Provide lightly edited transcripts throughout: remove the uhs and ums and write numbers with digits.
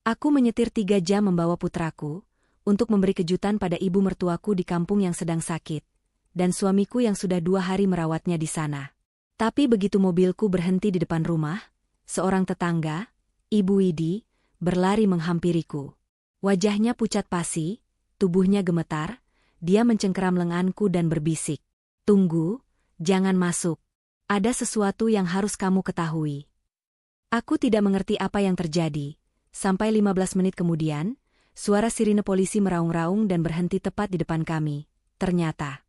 Aku menyetir 3 jam membawa putraku, untuk memberi kejutan pada ibu mertuaku di kampung yang sedang sakit, dan suamiku yang sudah 2 hari merawatnya di sana. Tapi begitu mobilku berhenti di depan rumah, seorang tetangga, Ibu Widi, berlari menghampiriku. Wajahnya pucat pasi, tubuhnya gemetar, dia mencengkeram lenganku dan berbisik. "Tunggu, jangan masuk. Ada sesuatu yang harus kamu ketahui." Aku tidak mengerti apa yang terjadi. Sampai 15 menit kemudian, suara sirine polisi meraung-raung dan berhenti tepat di depan kami. Ternyata,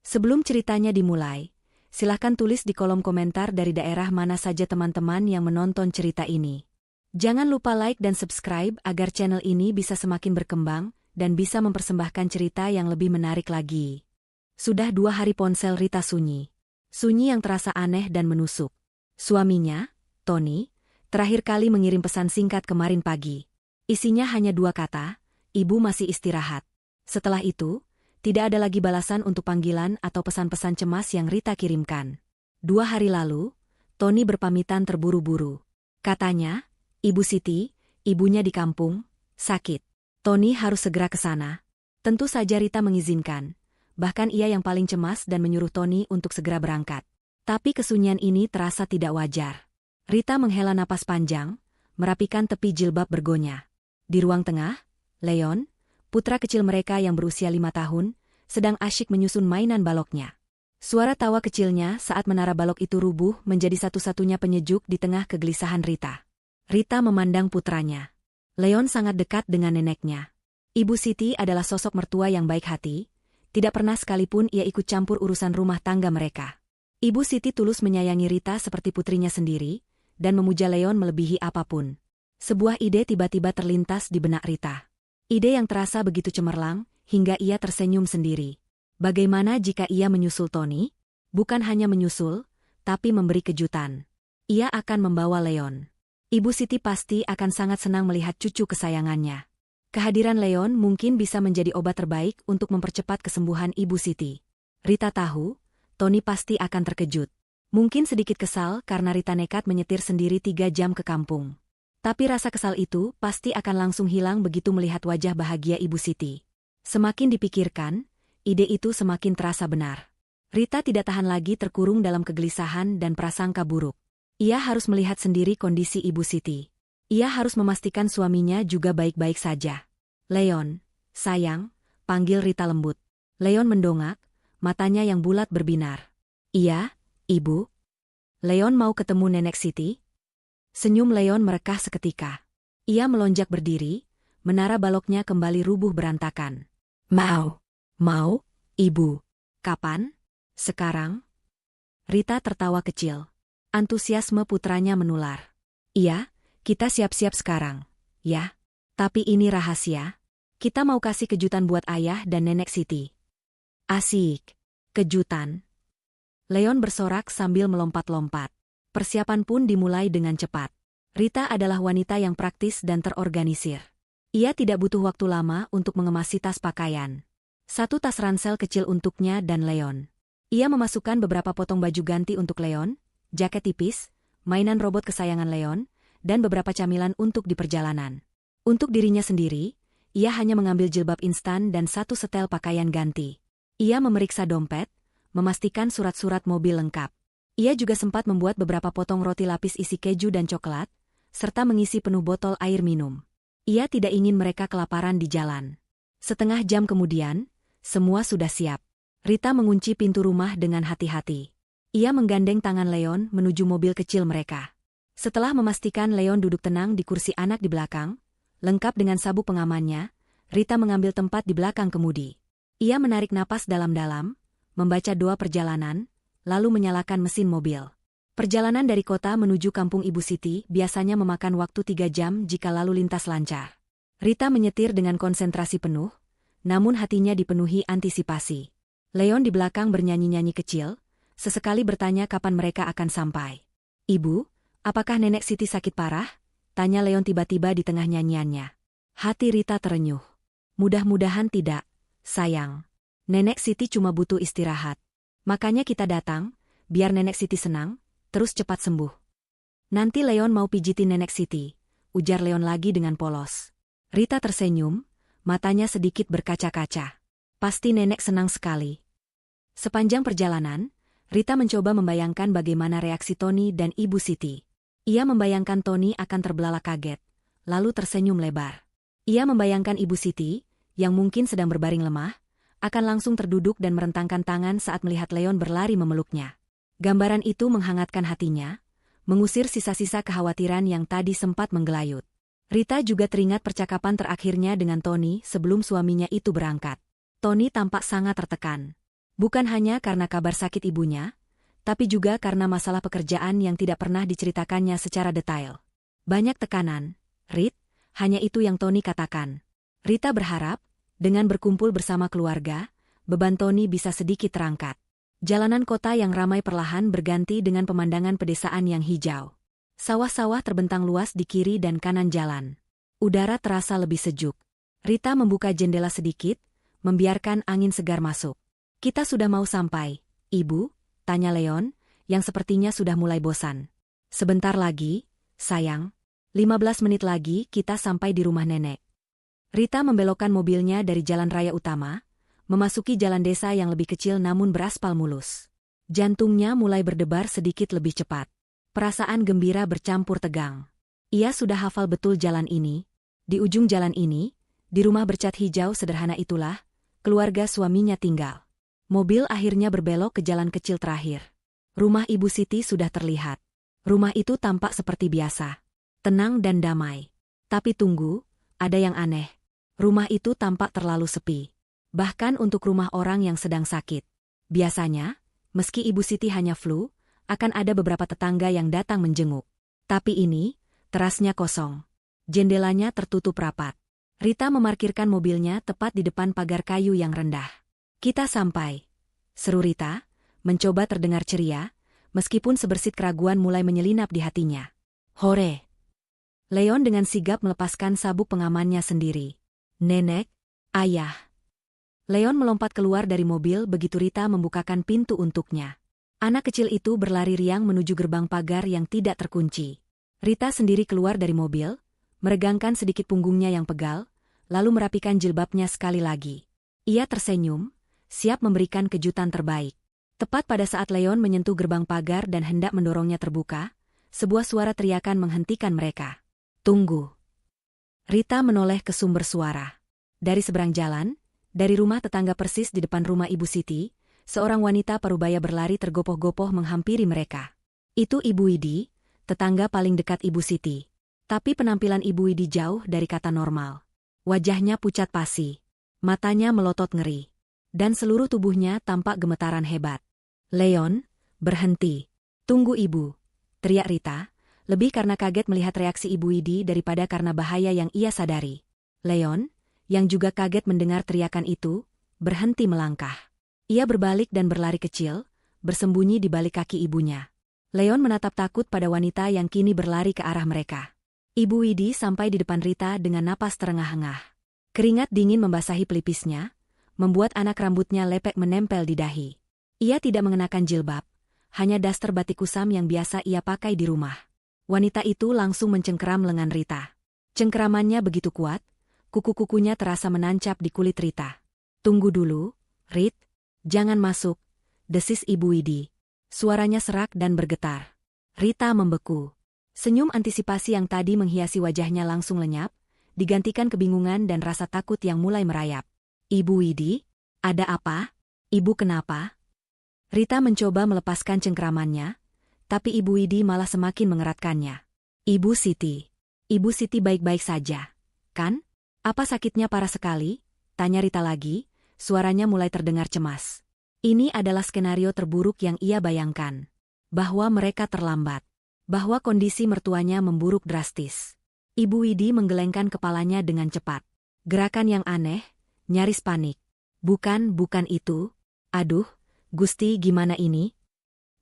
sebelum ceritanya dimulai, silahkan tulis di kolom komentar dari daerah mana saja teman-teman yang menonton cerita ini. Jangan lupa like dan subscribe agar channel ini bisa semakin berkembang dan bisa mempersembahkan cerita yang lebih menarik lagi. Sudah 2 hari ponsel Rita sunyi. Sunyi yang terasa aneh dan menusuk. Suaminya, Tony, terakhir kali mengirim pesan singkat kemarin pagi. Isinya hanya 2 kata, "Ibu masih istirahat." Setelah itu, tidak ada lagi balasan untuk panggilan atau pesan-pesan cemas yang Rita kirimkan. 2 hari lalu, Tony berpamitan terburu-buru. Katanya, Ibu Siti, ibunya di kampung, sakit. Tony harus segera ke sana. Tentu saja Rita mengizinkan. Bahkan ia yang paling cemas dan menyuruh Tony untuk segera berangkat. Tapi kesunyian ini terasa tidak wajar. Rita menghela napas panjang, merapikan tepi jilbab bergonya. Di ruang tengah, Leon, putra kecil mereka yang berusia 5 tahun, sedang asyik menyusun mainan baloknya. Suara tawa kecilnya saat menara balok itu rubuh menjadi satu-satunya penyejuk di tengah kegelisahan Rita. Rita memandang putranya. Leon sangat dekat dengan neneknya. Ibu Siti adalah sosok mertua yang baik hati, tidak pernah sekalipun ia ikut campur urusan rumah tangga mereka. Ibu Siti tulus menyayangi Rita seperti putrinya sendiri, dan memuja Leon melebihi apapun. Sebuah ide tiba-tiba terlintas di benak Rita. Ide yang terasa begitu cemerlang, hingga ia tersenyum sendiri. Bagaimana jika ia menyusul Tony? Bukan hanya menyusul, tapi memberi kejutan. Ia akan membawa Leon. Ibu Siti pasti akan sangat senang melihat cucu kesayangannya. Kehadiran Leon mungkin bisa menjadi obat terbaik untuk mempercepat kesembuhan Ibu Siti. Rita tahu, Tony pasti akan terkejut. Mungkin sedikit kesal karena Rita nekat menyetir sendiri 3 jam ke kampung. Tapi rasa kesal itu pasti akan langsung hilang begitu melihat wajah bahagia Ibu Siti. Semakin dipikirkan, ide itu semakin terasa benar. Rita tidak tahan lagi terkurung dalam kegelisahan dan prasangka buruk. Ia harus melihat sendiri kondisi Ibu Siti. Ia harus memastikan suaminya juga baik-baik saja. "Leon, sayang," panggil Rita lembut. Leon mendongak, matanya yang bulat berbinar. "Iya, Ibu." "Leon mau ketemu Nenek Siti?" Senyum Leon merekah seketika. Ia melonjak berdiri, menara baloknya kembali rubuh berantakan. Mau, Ibu." "Kapan?" "Sekarang." Rita tertawa kecil. Antusiasme putranya menular. "Iya, kita siap-siap sekarang, ya. Tapi ini rahasia. Kita mau kasih kejutan buat Ayah dan Nenek Siti." "Asik. Kejutan." Leon bersorak sambil melompat-lompat. Persiapan pun dimulai dengan cepat. Rita adalah wanita yang praktis dan terorganisir. Ia tidak butuh waktu lama untuk mengemasi tas pakaian. 1 tas ransel kecil untuknya dan Leon. Ia memasukkan beberapa potong baju ganti untuk Leon, jaket tipis, mainan robot kesayangan Leon, dan beberapa camilan untuk di perjalanan. Untuk dirinya sendiri, ia hanya mengambil jilbab instan dan 1 setel pakaian ganti. Ia memeriksa dompet, memastikan surat-surat mobil lengkap. Ia juga sempat membuat beberapa potong roti lapis isi keju dan coklat, serta mengisi penuh botol air minum. Ia tidak ingin mereka kelaparan di jalan. Setengah jam kemudian, semua sudah siap. Rita mengunci pintu rumah dengan hati-hati. Ia menggandeng tangan Leon menuju mobil kecil mereka. Setelah memastikan Leon duduk tenang di kursi anak di belakang, lengkap dengan sabuk pengamannya, Rita mengambil tempat di belakang kemudi. Ia menarik napas dalam-dalam, membaca doa perjalanan, lalu menyalakan mesin mobil. Perjalanan dari kota menuju kampung Ibu Siti biasanya memakan waktu 3 jam jika lalu lintas lancar. Rita menyetir dengan konsentrasi penuh, namun hatinya dipenuhi antisipasi. Leon di belakang bernyanyi-nyanyi kecil, sesekali bertanya kapan mereka akan sampai. "Ibu, apakah Nenek Siti sakit parah?" tanya Leon tiba-tiba di tengah nyanyiannya. Hati Rita terenyuh. "Mudah-mudahan tidak, sayang. Nenek Siti cuma butuh istirahat. Makanya kita datang, biar Nenek Siti senang, terus cepat sembuh." Nanti Leon mau pijitin Nenek Siti, ujar Leon lagi dengan polos. Rita tersenyum, matanya sedikit berkaca-kaca. Pasti nenek senang sekali. Sepanjang perjalanan, Rita mencoba membayangkan bagaimana reaksi Tony dan Ibu Siti. Ia membayangkan Tony akan terbelalak kaget, lalu tersenyum lebar. Ia membayangkan Ibu Siti, yang mungkin sedang berbaring lemah, akan langsung terduduk dan merentangkan tangan saat melihat Leon berlari memeluknya. Gambaran itu menghangatkan hatinya, mengusir sisa-sisa kekhawatiran yang tadi sempat menggelayut. Rita juga teringat percakapan terakhirnya dengan Tony sebelum suaminya itu berangkat. Tony tampak sangat tertekan. Bukan hanya karena kabar sakit ibunya, tapi juga karena masalah pekerjaan yang tidak pernah diceritakannya secara detail. Banyak tekanan, Rit, hanya itu yang Tony katakan. Rita berharap, dengan berkumpul bersama keluarga, beban Tony bisa sedikit terangkat. Jalanan kota yang ramai perlahan berganti dengan pemandangan pedesaan yang hijau. Sawah-sawah terbentang luas di kiri dan kanan jalan. Udara terasa lebih sejuk. Rita membuka jendela sedikit, membiarkan angin segar masuk. "Kita sudah mau sampai, Ibu?" tanya Leon, yang sepertinya sudah mulai bosan. "Sebentar lagi, sayang. 15 menit lagi kita sampai di rumah nenek." Rita membelokkan mobilnya dari jalan raya utama, memasuki jalan desa yang lebih kecil namun beraspal mulus. Jantungnya mulai berdebar sedikit lebih cepat. Perasaan gembira bercampur tegang. Ia sudah hafal betul jalan ini. Di ujung jalan ini, di rumah bercat hijau sederhana itulah, keluarga suaminya tinggal. Mobil akhirnya berbelok ke jalan kecil terakhir. Rumah Ibu Siti sudah terlihat. Rumah itu tampak seperti biasa. Tenang dan damai. Tapi tunggu, ada yang aneh. Rumah itu tampak terlalu sepi. Bahkan untuk rumah orang yang sedang sakit. Biasanya, meski Ibu Siti hanya flu, akan ada beberapa tetangga yang datang menjenguk. Tapi ini, terasnya kosong. Jendelanya tertutup rapat. Rita memarkirkan mobilnya tepat di depan pagar kayu yang rendah. "Kita sampai," seru Rita, mencoba terdengar ceria, meskipun sebersit keraguan mulai menyelinap di hatinya. "Hore!" Leon dengan sigap melepaskan sabuk pengamannya sendiri. "Nenek, ayah." Leon melompat keluar dari mobil begitu Rita membukakan pintu untuknya. Anak kecil itu berlari riang menuju gerbang pagar yang tidak terkunci. Rita sendiri keluar dari mobil, meregangkan sedikit punggungnya yang pegal, lalu merapikan jilbabnya sekali lagi. Ia tersenyum, siap memberikan kejutan terbaik. Tepat pada saat Leon menyentuh gerbang pagar dan hendak mendorongnya terbuka, sebuah suara teriakan menghentikan mereka. "Tunggu!" Rita menoleh ke sumber suara. Dari seberang jalan, dari rumah tetangga persis di depan rumah Ibu Siti, seorang wanita parubaya berlari tergopoh-gopoh menghampiri mereka. Itu Ibu Widi, tetangga paling dekat Ibu Siti. Tapi penampilan Ibu Widi jauh dari kata normal. Wajahnya pucat pasi. Matanya melotot ngeri. Dan seluruh tubuhnya tampak gemetaran hebat. "Leon, berhenti. Tunggu Ibu," teriak Rita, lebih karena kaget melihat reaksi Ibu Widi daripada karena bahaya yang ia sadari. Leon, yang juga kaget mendengar teriakan itu, berhenti melangkah. Ia berbalik dan berlari kecil, bersembunyi di balik kaki ibunya. Leon menatap takut pada wanita yang kini berlari ke arah mereka. Ibu Widi sampai di depan Rita dengan napas terengah-engah. Keringat dingin membasahi pelipisnya, membuat anak rambutnya lepek menempel di dahi. Ia tidak mengenakan jilbab, hanya daster batik kusam yang biasa ia pakai di rumah. Wanita itu langsung mencengkeram lengan Rita. Cengkeramannya begitu kuat, kuku-kukunya terasa menancap di kulit Rita. "Tunggu dulu, Rit, jangan masuk," desis Ibu Widi. Suaranya serak dan bergetar. Rita membeku. Senyum antisipasi yang tadi menghiasi wajahnya langsung lenyap, digantikan kebingungan dan rasa takut yang mulai merayap. "Ibu Widi, ada apa? Ibu kenapa?" Rita mencoba melepaskan cengkeramannya, tapi Ibu Widi malah semakin mengeratkannya. "Ibu Siti. Ibu Siti baik-baik saja, kan? Apa sakitnya parah sekali?" tanya Rita lagi, suaranya mulai terdengar cemas. Ini adalah skenario terburuk yang ia bayangkan. Bahwa mereka terlambat. Bahwa kondisi mertuanya memburuk drastis. Ibu Widi menggelengkan kepalanya dengan cepat. Gerakan yang aneh, nyaris panik. Bukan itu. Aduh, Gusti gimana ini?"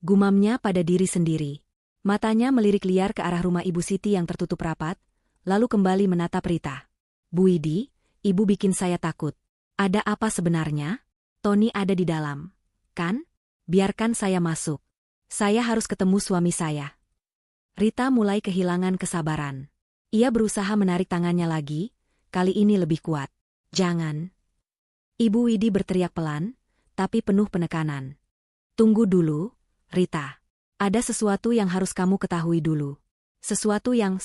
Gumamnya pada diri sendiri. Matanya melirik liar ke arah rumah Ibu Siti yang tertutup rapat, lalu kembali menatap Rita. "Bu Widi, Ibu bikin saya takut. Ada apa sebenarnya? Tony ada di dalam, kan? Biarkan saya masuk. Saya harus ketemu suami saya." Rita mulai kehilangan kesabaran. Ia berusaha menarik tangannya lagi, kali ini lebih kuat. Jangan. Ibu Widi berteriak pelan, tapi penuh penekanan. Tunggu dulu, Rita. Ada sesuatu yang harus kamu ketahui dulu. Sesuatu yang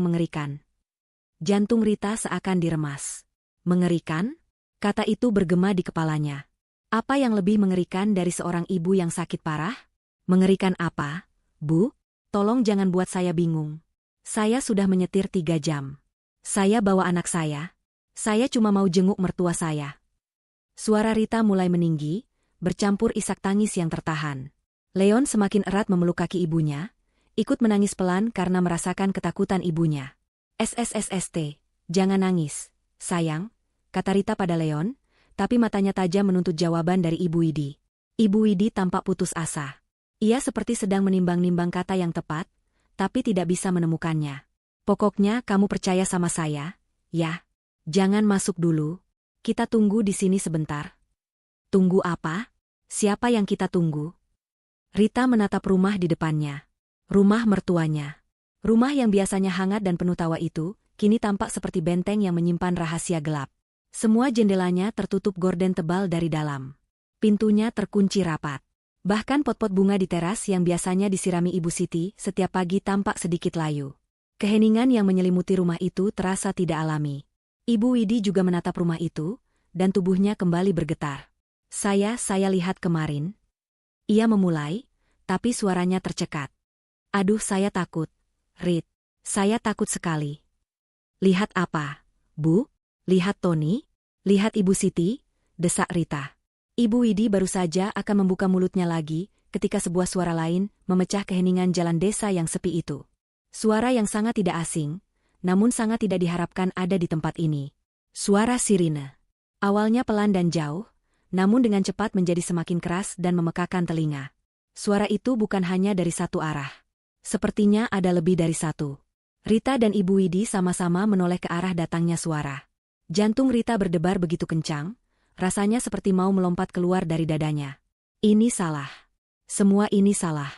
mengerikan. Jantung Rita seakan diremas. Mengerikan? Kata itu bergema di kepalanya. Apa yang lebih mengerikan dari seorang ibu yang sakit parah? Mengerikan apa, Bu? Tolong jangan buat saya bingung. Saya sudah menyetir 3 jam. Saya bawa anak saya. Saya cuma mau jenguk mertua saya. Suara Rita mulai meninggi, bercampur isak tangis yang tertahan. Leon semakin erat memeluk kaki ibunya, ikut menangis pelan karena merasakan ketakutan ibunya. SSSST, jangan nangis, sayang, kata Rita pada Leon, tapi matanya tajam menuntut jawaban dari Ibu Widi. Ibu Widi tampak putus asa. Ia seperti sedang menimbang-nimbang kata yang tepat, tapi tidak bisa menemukannya. Pokoknya kamu percaya sama saya, ya? Jangan masuk dulu. Kita tunggu di sini sebentar. Tunggu apa? Siapa yang kita tunggu? Rita menatap rumah di depannya. Rumah mertuanya. Rumah yang biasanya hangat dan penuh tawa itu, kini tampak seperti benteng yang menyimpan rahasia gelap. Semua jendelanya tertutup gorden tebal dari dalam. Pintunya terkunci rapat. Bahkan pot-pot bunga di teras yang biasanya disirami Ibu Siti setiap pagi tampak sedikit layu. Keheningan yang menyelimuti rumah itu terasa tidak alami. Ibu Widi juga menatap rumah itu, dan tubuhnya kembali bergetar. Saya lihat kemarin. Ia memulai, tapi suaranya tercekat. Aduh, saya takut. Rit, saya takut sekali. Lihat apa, Bu? Lihat Tony? Lihat Ibu Siti? Desak Rita. Ibu Widi baru saja akan membuka mulutnya lagi, ketika sebuah suara lain memecah keheningan jalan desa yang sepi itu. Suara yang sangat tidak asing, namun sangat tidak diharapkan ada di tempat ini. Suara sirine. Awalnya pelan dan jauh, namun dengan cepat menjadi semakin keras dan memekakan telinga. Suara itu bukan hanya dari satu arah. Sepertinya ada lebih dari satu. Rita dan Ibu Widi sama-sama menoleh ke arah datangnya suara. Jantung Rita berdebar begitu kencang, rasanya seperti mau melompat keluar dari dadanya. Ini salah. Semua ini salah.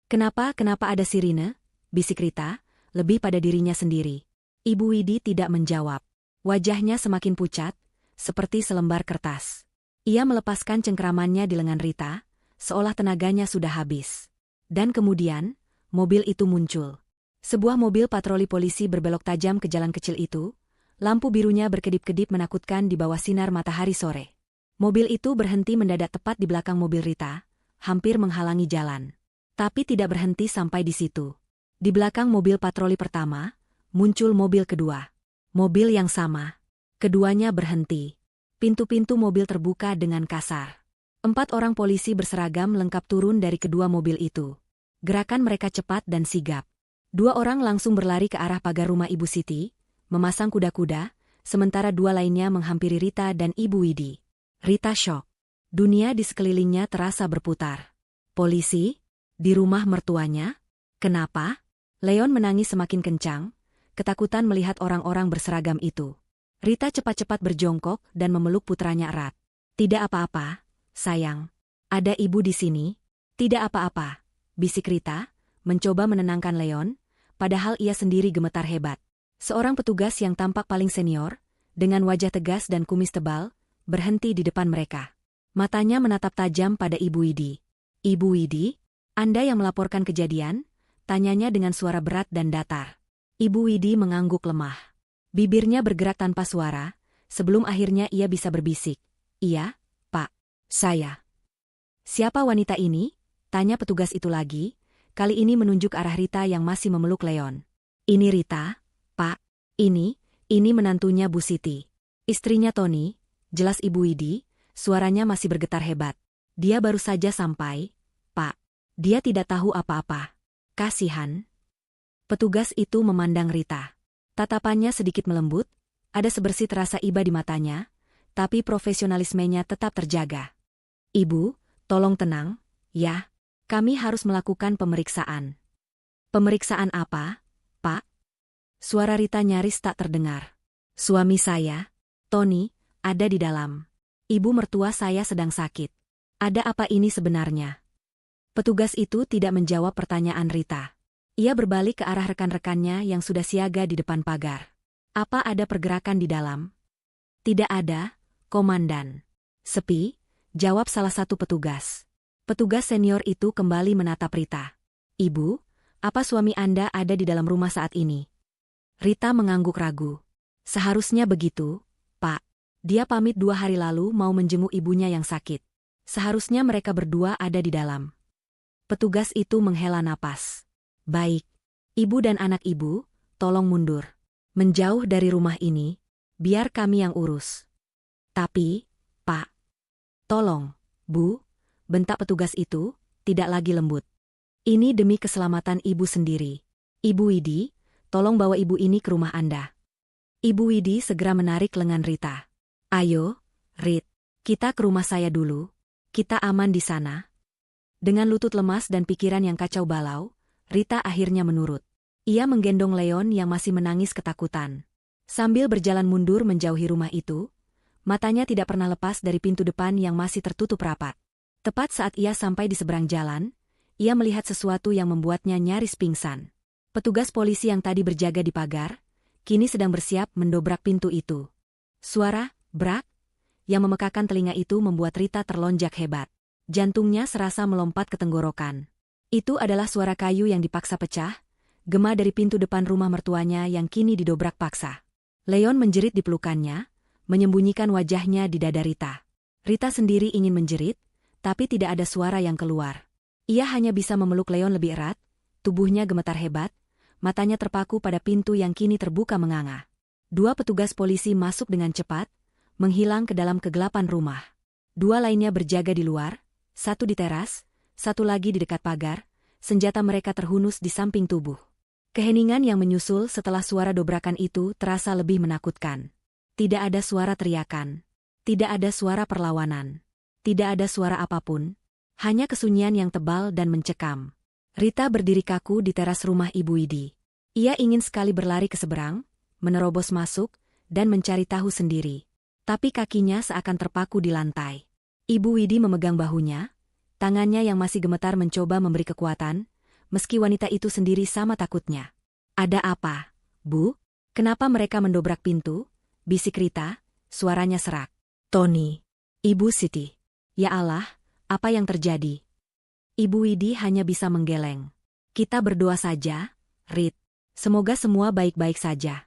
Kenapa ada sirine? Bisik Rita, lebih pada dirinya sendiri. Ibu Widi tidak menjawab. Wajahnya semakin pucat, seperti selembar kertas. Ia melepaskan cengkeramannya di lengan Rita, seolah tenaganya sudah habis. Dan kemudian, mobil itu muncul. Sebuah mobil patroli polisi berbelok tajam ke jalan kecil itu, lampu birunya berkedip-kedip menakutkan di bawah sinar matahari sore. Mobil itu berhenti mendadak tepat di belakang mobil Rita, hampir menghalangi jalan. Tapi tidak berhenti sampai di situ. Di belakang mobil patroli pertama, muncul mobil kedua. Mobil yang sama. Keduanya berhenti. Pintu-pintu mobil terbuka dengan kasar. 4 orang polisi berseragam lengkap turun dari kedua mobil itu. Gerakan mereka cepat dan sigap. 2 orang langsung berlari ke arah pagar rumah Ibu Siti, memasang kuda-kuda, sementara 2 lainnya menghampiri Rita dan Ibu Widi. Rita syok. Dunia di sekelilingnya terasa berputar. Polisi? Di rumah mertuanya? Kenapa? Leon menangis semakin kencang, ketakutan melihat orang-orang berseragam itu. Rita cepat-cepat berjongkok dan memeluk putranya erat. Tidak apa-apa, sayang. Ada ibu di sini? Tidak apa-apa, bisik Rita, mencoba menenangkan Leon, padahal ia sendiri gemetar hebat. Seorang petugas yang tampak paling senior, dengan wajah tegas dan kumis tebal, berhenti di depan mereka. Matanya menatap tajam pada Ibu Widi. Ibu Widi, Anda yang melaporkan kejadian? Tanyanya dengan suara berat dan datar. Ibu Widi mengangguk lemah. Bibirnya bergerak tanpa suara, sebelum akhirnya ia bisa berbisik. Iya, Pak. Saya. Siapa wanita ini? Tanya petugas itu lagi, kali ini menunjuk arah Rita yang masih memeluk Leon. Ini Rita, Pak. Ini menantunya Bu Siti. Istrinya Tony, jelas Ibu Widi, suaranya masih bergetar hebat. Dia baru saja sampai, Pak. Dia tidak tahu apa-apa. Kasihan. Petugas itu memandang Rita. Tatapannya sedikit melembut, ada sebersih terasa iba di matanya, tapi profesionalismenya tetap terjaga. Ibu, tolong tenang, ya. Kami harus melakukan pemeriksaan. Pemeriksaan apa, Pak? Suara Rita nyaris tak terdengar. Suami saya, Tony, ada di dalam. Ibu mertua saya sedang sakit. Ada apa ini sebenarnya? Petugas itu tidak menjawab pertanyaan Rita. Ia berbalik ke arah rekan-rekannya yang sudah siaga di depan pagar. Apa ada pergerakan di dalam? Tidak ada, Komandan. Sepi, jawab salah satu petugas. Petugas senior itu kembali menatap Rita. Ibu, apa suami Anda ada di dalam rumah saat ini? Rita mengangguk ragu. Seharusnya begitu, Pak. Dia pamit 2 hari lalu mau menjenguk ibunya yang sakit. Seharusnya mereka berdua ada di dalam. Petugas itu menghela napas. Baik. Ibu dan anak ibu, tolong mundur. Menjauh dari rumah ini, biar kami yang urus. Tapi, Pak. Tolong, Bu, bentak petugas itu, tidak lagi lembut. Ini demi keselamatan ibu sendiri. Ibu Widi, tolong bawa ibu ini ke rumah Anda. Ibu Widi segera menarik lengan Rita. Ayo, Rit, kita ke rumah saya dulu. Kita aman di sana. Dengan lutut lemas dan pikiran yang kacau balau, Rita akhirnya menurut. Ia menggendong Leon yang masih menangis ketakutan. Sambil berjalan mundur menjauhi rumah itu, matanya tidak pernah lepas dari pintu depan yang masih tertutup rapat. Tepat saat ia sampai di seberang jalan, ia melihat sesuatu yang membuatnya nyaris pingsan. Petugas polisi yang tadi berjaga di pagar, kini sedang bersiap mendobrak pintu itu. Suara, brak, yang memekakan telinga itu membuat Rita terlonjak hebat. Jantungnya serasa melompat ke tenggorokan. Itu adalah suara kayu yang dipaksa pecah, gema dari pintu depan rumah mertuanya yang kini didobrak paksa. Leon menjerit di pelukannya, menyembunyikan wajahnya di dada Rita. Rita sendiri ingin menjerit, tapi tidak ada suara yang keluar. Ia hanya bisa memeluk Leon lebih erat, tubuhnya gemetar hebat, matanya terpaku pada pintu yang kini terbuka menganga. 2 petugas polisi masuk dengan cepat, menghilang ke dalam kegelapan rumah. 2 lainnya berjaga di luar, 1 di teras, 1 lagi di dekat pagar, senjata mereka terhunus di samping tubuh. Keheningan yang menyusul setelah suara dobrakan itu terasa lebih menakutkan. Tidak ada suara teriakan. Tidak ada suara perlawanan. Tidak ada suara apapun. Hanya kesunyian yang tebal dan mencekam. Rita berdiri kaku di teras rumah Ibu Widi. Ia ingin sekali berlari ke seberang, menerobos masuk, dan mencari tahu sendiri. Tapi kakinya seakan terpaku di lantai. Ibu Widi memegang bahunya, tangannya yang masih gemetar mencoba memberi kekuatan, meski wanita itu sendiri sama takutnya. Ada apa, Bu? Kenapa mereka mendobrak pintu? Bisik Rita, suaranya serak. Tony. Ibu Siti. Ya Allah, apa yang terjadi? Ibu Widi hanya bisa menggeleng. Kita berdoa saja, Rit. Semoga semua baik-baik saja.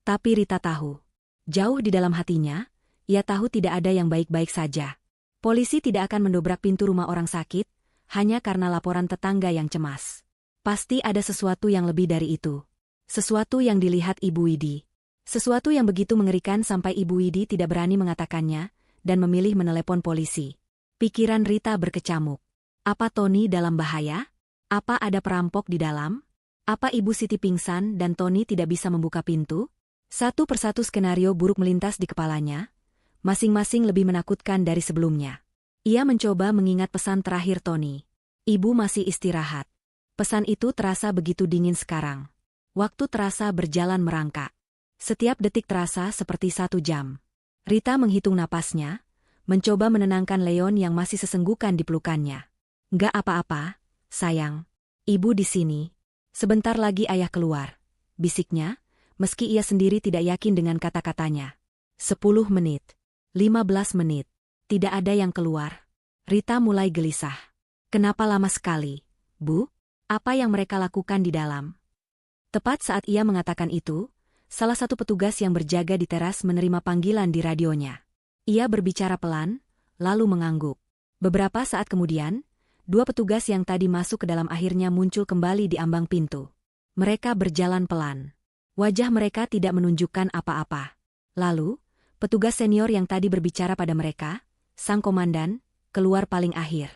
Tapi Rita tahu. Jauh di dalam hatinya, ia tahu tidak ada yang baik-baik saja. Polisi tidak akan mendobrak pintu rumah orang sakit, hanya karena laporan tetangga yang cemas. Pasti ada sesuatu yang lebih dari itu. Sesuatu yang dilihat Ibu Widi. Sesuatu yang begitu mengerikan sampai Ibu Widi tidak berani mengatakannya, dan memilih menelepon polisi. Pikiran Rita berkecamuk. Apa Tony dalam bahaya? Apa ada perampok di dalam? Apa Ibu Siti pingsan dan Tony tidak bisa membuka pintu? Satu persatu skenario buruk melintas di kepalanya, masing-masing lebih menakutkan dari sebelumnya. Ia mencoba mengingat pesan terakhir Tony. Ibu masih istirahat. Pesan itu terasa begitu dingin sekarang. Waktu terasa berjalan merangkak. Setiap detik terasa seperti 1 jam. Rita menghitung napasnya, mencoba menenangkan Leon yang masih sesenggukan di pelukannya. Nggak apa-apa, sayang. Ibu di sini. Sebentar lagi ayah keluar. Bisiknya, meski ia sendiri tidak yakin dengan kata-katanya. 10 menit. 15 menit. Tidak ada yang keluar. Rita mulai gelisah. Kenapa lama sekali, Bu? Apa yang mereka lakukan di dalam? Tepat saat ia mengatakan itu, salah satu petugas yang berjaga di teras menerima panggilan di radionya. Ia berbicara pelan, lalu mengangguk. Beberapa saat kemudian, 2 petugas yang tadi masuk ke dalam akhirnya muncul kembali di ambang pintu. Mereka berjalan pelan. Wajah mereka tidak menunjukkan apa-apa. Lalu, petugas senior yang tadi berbicara pada mereka, sang komandan, keluar paling akhir.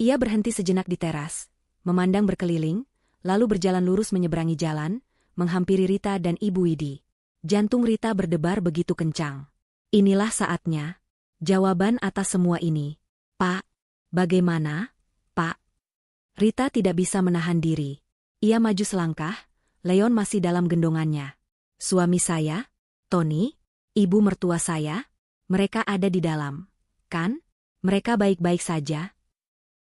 Ia berhenti sejenak di teras, memandang berkeliling, lalu berjalan lurus menyeberangi jalan, menghampiri Rita dan Ibu Widi. Jantung Rita berdebar begitu kencang. Inilah saatnya. Jawaban atas semua ini. Pak, bagaimana, Pak? Rita tidak bisa menahan diri. Ia maju selangkah, Leon masih dalam gendongannya. Suami saya, Tony, ibu mertua saya, mereka ada di dalam, kan? Mereka baik-baik saja.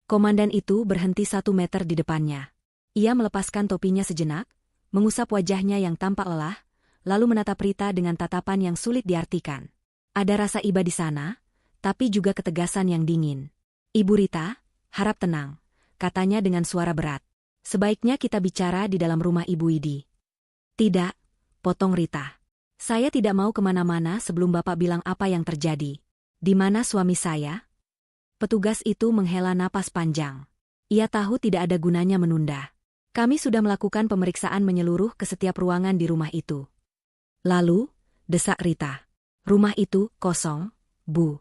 Komandan itu berhenti 1 meter di depannya. Ia melepaskan topinya sejenak, mengusap wajahnya yang tampak lelah, lalu menatap Rita dengan tatapan yang sulit diartikan. Ada rasa iba di sana, tapi juga ketegasan yang dingin. "Ibu Rita, harap tenang," katanya dengan suara berat. "Sebaiknya kita bicara di dalam rumah Ibu Widi." "Tidak," potong Rita. "Saya tidak mau kemana-mana sebelum Bapak bilang apa yang terjadi." "Di mana suami saya?" Petugas itu menghela napas panjang. Ia tahu tidak ada gunanya menunda. "Kami sudah melakukan pemeriksaan menyeluruh ke setiap ruangan di rumah itu." "Lalu?" desak Rita. "Rumah itu kosong, Bu."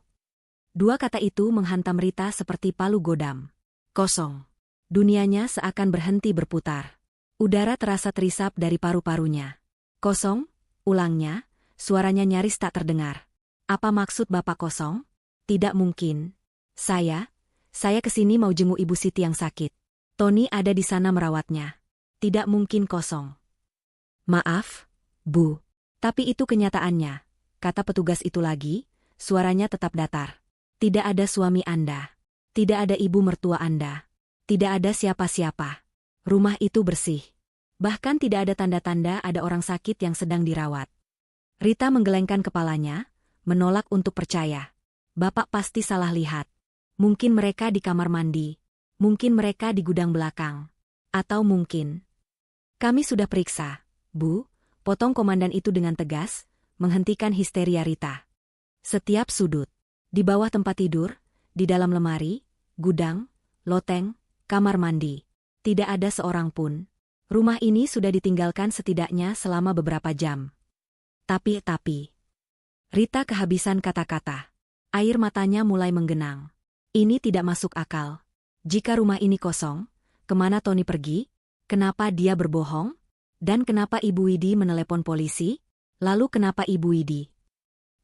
Dua kata itu menghantam Rita seperti palu godam. Kosong. Dunianya seakan berhenti berputar. Udara terasa terisap dari paru-parunya. "Kosong?" ulangnya, suaranya nyaris tak terdengar. "Apa maksud Bapak kosong?" "Tidak mungkin. Saya kesini mau jenguk Ibu Siti yang sakit. Tony ada di sana merawatnya. Tidak mungkin kosong." "Maaf, Bu. Tapi itu kenyataannya," kata petugas itu lagi, suaranya tetap datar. "Tidak ada suami Anda. Tidak ada ibu mertua Anda. Tidak ada siapa-siapa. Rumah itu bersih. Bahkan tidak ada tanda-tanda ada orang sakit yang sedang dirawat." Rita menggelengkan kepalanya, menolak untuk percaya. "Bapak pasti salah lihat. Mungkin mereka di kamar mandi. Mungkin mereka di gudang belakang. Atau mungkin..." "Kami sudah periksa, Bu," potong komandan itu dengan tegas, menghentikan histeria Rita. "Setiap sudut. Di bawah tempat tidur, di dalam lemari, gudang, loteng, kamar mandi. Tidak ada seorang pun. Rumah ini sudah ditinggalkan setidaknya selama beberapa jam." Tapi. Rita kehabisan kata-kata. Air matanya mulai menggenang. Ini tidak masuk akal. Jika rumah ini kosong, kemana Tony pergi? Kenapa dia berbohong? Dan kenapa Ibu Widi menelepon polisi? Lalu kenapa Ibu Widi?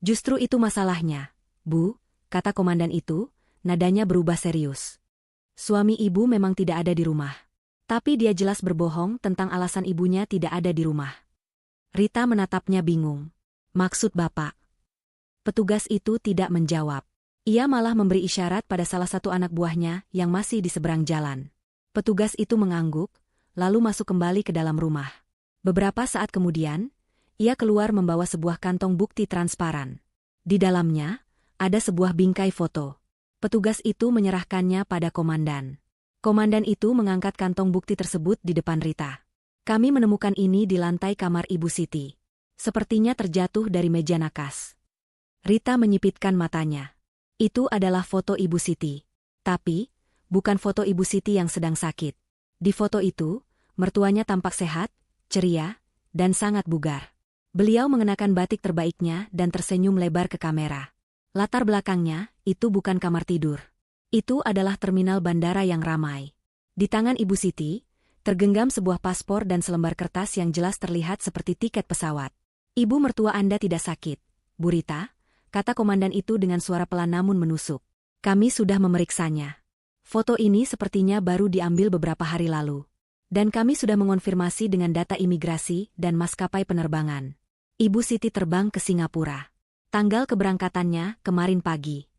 "Justru itu masalahnya, Bu," kata komandan itu, nadanya berubah serius. "Suami ibu memang tidak ada di rumah. Tapi dia jelas berbohong tentang alasan ibunya tidak ada di rumah." Rita menatapnya bingung. "Maksud Bapak?" Petugas itu tidak menjawab. Ia malah memberi isyarat pada salah satu anak buahnya yang masih di seberang jalan. Petugas itu mengangguk, lalu masuk kembali ke dalam rumah. Beberapa saat kemudian, ia keluar membawa sebuah kantong bukti transparan. Di dalamnya, ada sebuah bingkai foto. Petugas itu menyerahkannya pada komandan. Komandan itu mengangkat kantong bukti tersebut di depan Rita. "Kami menemukan ini di lantai kamar Ibu Siti. Sepertinya terjatuh dari meja nakas." Rita menyipitkan matanya. Itu adalah foto Ibu Siti. Tapi, bukan foto Ibu Siti yang sedang sakit. Di foto itu, mertuanya tampak sehat, ceria, dan sangat bugar. Beliau mengenakan batik terbaiknya dan tersenyum lebar ke kamera. Latar belakangnya, itu bukan kamar tidur. Itu adalah terminal bandara yang ramai. Di tangan Ibu Siti, tergenggam sebuah paspor dan selembar kertas yang jelas terlihat seperti tiket pesawat. "Ibu mertua Anda tidak sakit, Bu Rita," kata komandan itu dengan suara pelan namun menusuk. "Kami sudah memeriksanya. Foto ini sepertinya baru diambil beberapa hari lalu. Dan kami sudah mengonfirmasi dengan data imigrasi dan maskapai penerbangan. Ibu Siti terbang ke Singapura. Tanggal keberangkatannya kemarin pagi."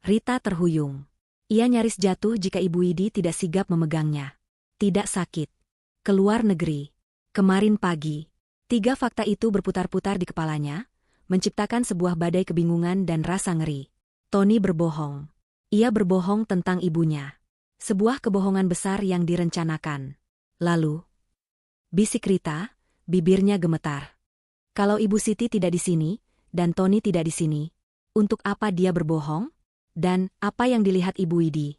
Rita terhuyung. Ia nyaris jatuh jika Ibu Widi tidak sigap memegangnya. Tidak sakit. Keluar negeri. Kemarin pagi. 3 fakta itu berputar-putar di kepalanya, menciptakan sebuah badai kebingungan dan rasa ngeri. Tony berbohong. Ia berbohong tentang ibunya. Sebuah kebohongan besar yang direncanakan. Lalu, bisik Rita, bibirnya gemetar. Kalau Ibu Siti tidak di sini, dan Tony tidak di sini, untuk apa dia berbohong? Dan apa yang dilihat Ibu Widi?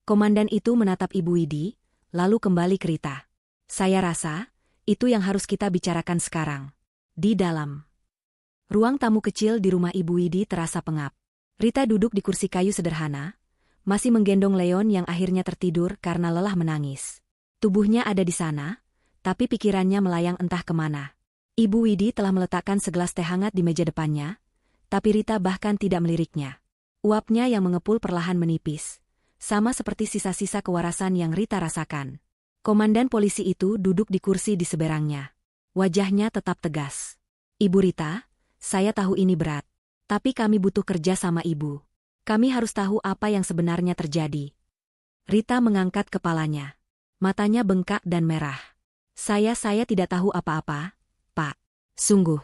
Komandan itu menatap Ibu Widi, lalu kembali ke Rita. "Saya rasa, itu yang harus kita bicarakan sekarang." Di dalam ruang tamu kecil di rumah Ibu Widi terasa pengap. Rita duduk di kursi kayu sederhana, masih menggendong Leon yang akhirnya tertidur karena lelah menangis. Tubuhnya ada di sana, tapi pikirannya melayang entah kemana. Ibu Widi telah meletakkan segelas teh hangat di meja depannya, tapi Rita bahkan tidak meliriknya. Uapnya yang mengepul perlahan menipis, sama seperti sisa-sisa kewarasan yang Rita rasakan. Komandan polisi itu duduk di kursi di seberangnya. Wajahnya tetap tegas. "Ibu Rita, saya tahu ini berat. Tapi kami butuh kerja sama Ibu. Kami harus tahu apa yang sebenarnya terjadi." Rita mengangkat kepalanya. Matanya bengkak dan merah. Saya tidak tahu apa-apa, Pak. Sungguh.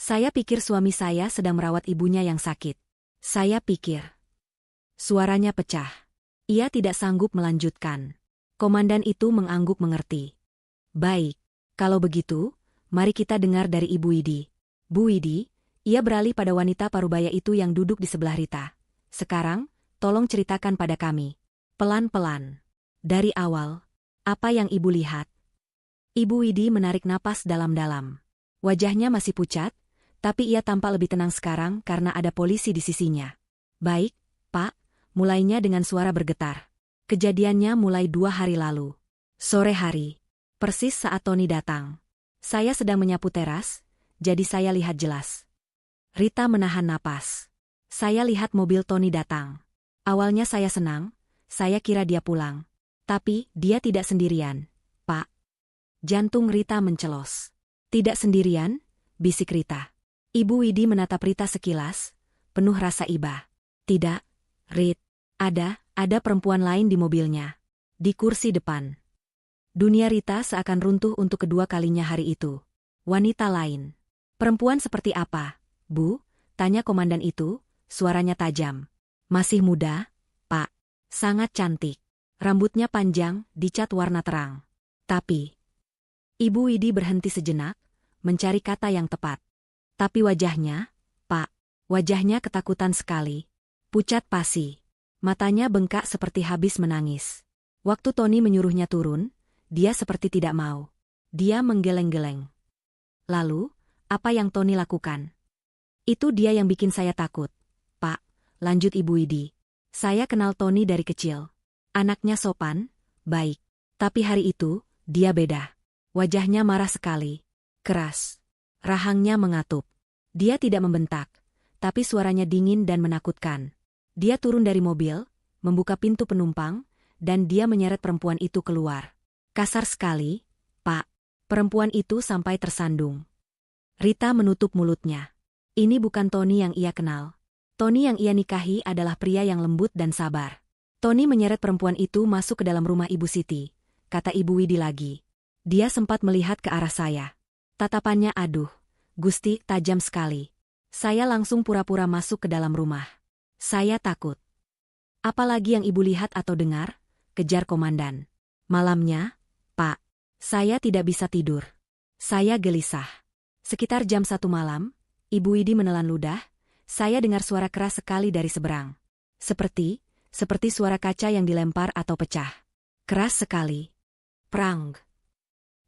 Saya pikir suami saya sedang merawat ibunya yang sakit. Saya pikir. Suaranya pecah. Ia tidak sanggup melanjutkan. Komandan itu mengangguk mengerti. Baik, kalau begitu, mari kita dengar dari Ibu Widi. Bu Widi, ia beralih pada wanita parubaya itu yang duduk di sebelah Rita. Sekarang, tolong ceritakan pada kami. Pelan-pelan. Dari awal, apa yang Ibu lihat? Ibu Widi menarik napas dalam-dalam. Wajahnya masih pucat, tapi ia tampak lebih tenang sekarang karena ada polisi di sisinya. Baik, Pak, mulainya dengan suara bergetar. Kejadiannya mulai 2 hari lalu. Sore hari. Persis saat Tony datang. Saya sedang menyapu teras, jadi saya lihat jelas. Rita menahan napas. Saya lihat mobil Tony datang. Awalnya saya senang, saya kira dia pulang. Tapi, dia tidak sendirian, Pak. Jantung Rita mencelos. Tidak sendirian, bisik Rita. Ibu Widi menatap Rita sekilas, penuh rasa iba. Tidak, Rit. Ada perempuan lain di mobilnya. Di kursi depan. Dunia Rita seakan runtuh untuk kedua kalinya hari itu. Wanita lain. Perempuan seperti apa, Bu? Tanya komandan itu, suaranya tajam. Masih muda, Pak. Sangat cantik. Rambutnya panjang, dicat warna terang. Tapi, Ibu Widi berhenti sejenak, mencari kata yang tepat. Tapi wajahnya, Pak, wajahnya ketakutan sekali. Pucat pasi. Matanya bengkak seperti habis menangis. Waktu Tony menyuruhnya turun, dia seperti tidak mau. Dia menggeleng-geleng. Lalu, apa yang Tony lakukan? Itu dia yang bikin saya takut. Pak, lanjut Ibu Widi. Saya kenal Tony dari kecil. Anaknya sopan, baik. Tapi hari itu, dia beda. Wajahnya marah sekali. Keras. Rahangnya mengatup. Dia tidak membentak, tapi suaranya dingin dan menakutkan. Dia turun dari mobil, membuka pintu penumpang, dan dia menyeret perempuan itu keluar. Kasar sekali, Pak. Perempuan itu sampai tersandung. Rita menutup mulutnya. Ini bukan Tony yang ia kenal. Tony yang ia nikahi adalah pria yang lembut dan sabar. Tony menyeret perempuan itu masuk ke dalam rumah Ibu Siti, kata Ibu Widi lagi. Dia sempat melihat ke arah saya. Tatapannya aduh, Gusti, tajam sekali. Saya langsung pura-pura masuk ke dalam rumah. Saya takut. Apalagi yang Ibu lihat atau dengar? Kejar komandan. Malamnya, Pak, saya tidak bisa tidur. Saya gelisah. Sekitar jam 1 malam, Ibu Widi menelan ludah, saya dengar suara keras sekali dari seberang. Seperti suara kaca yang dilempar atau pecah. Keras sekali. Prang.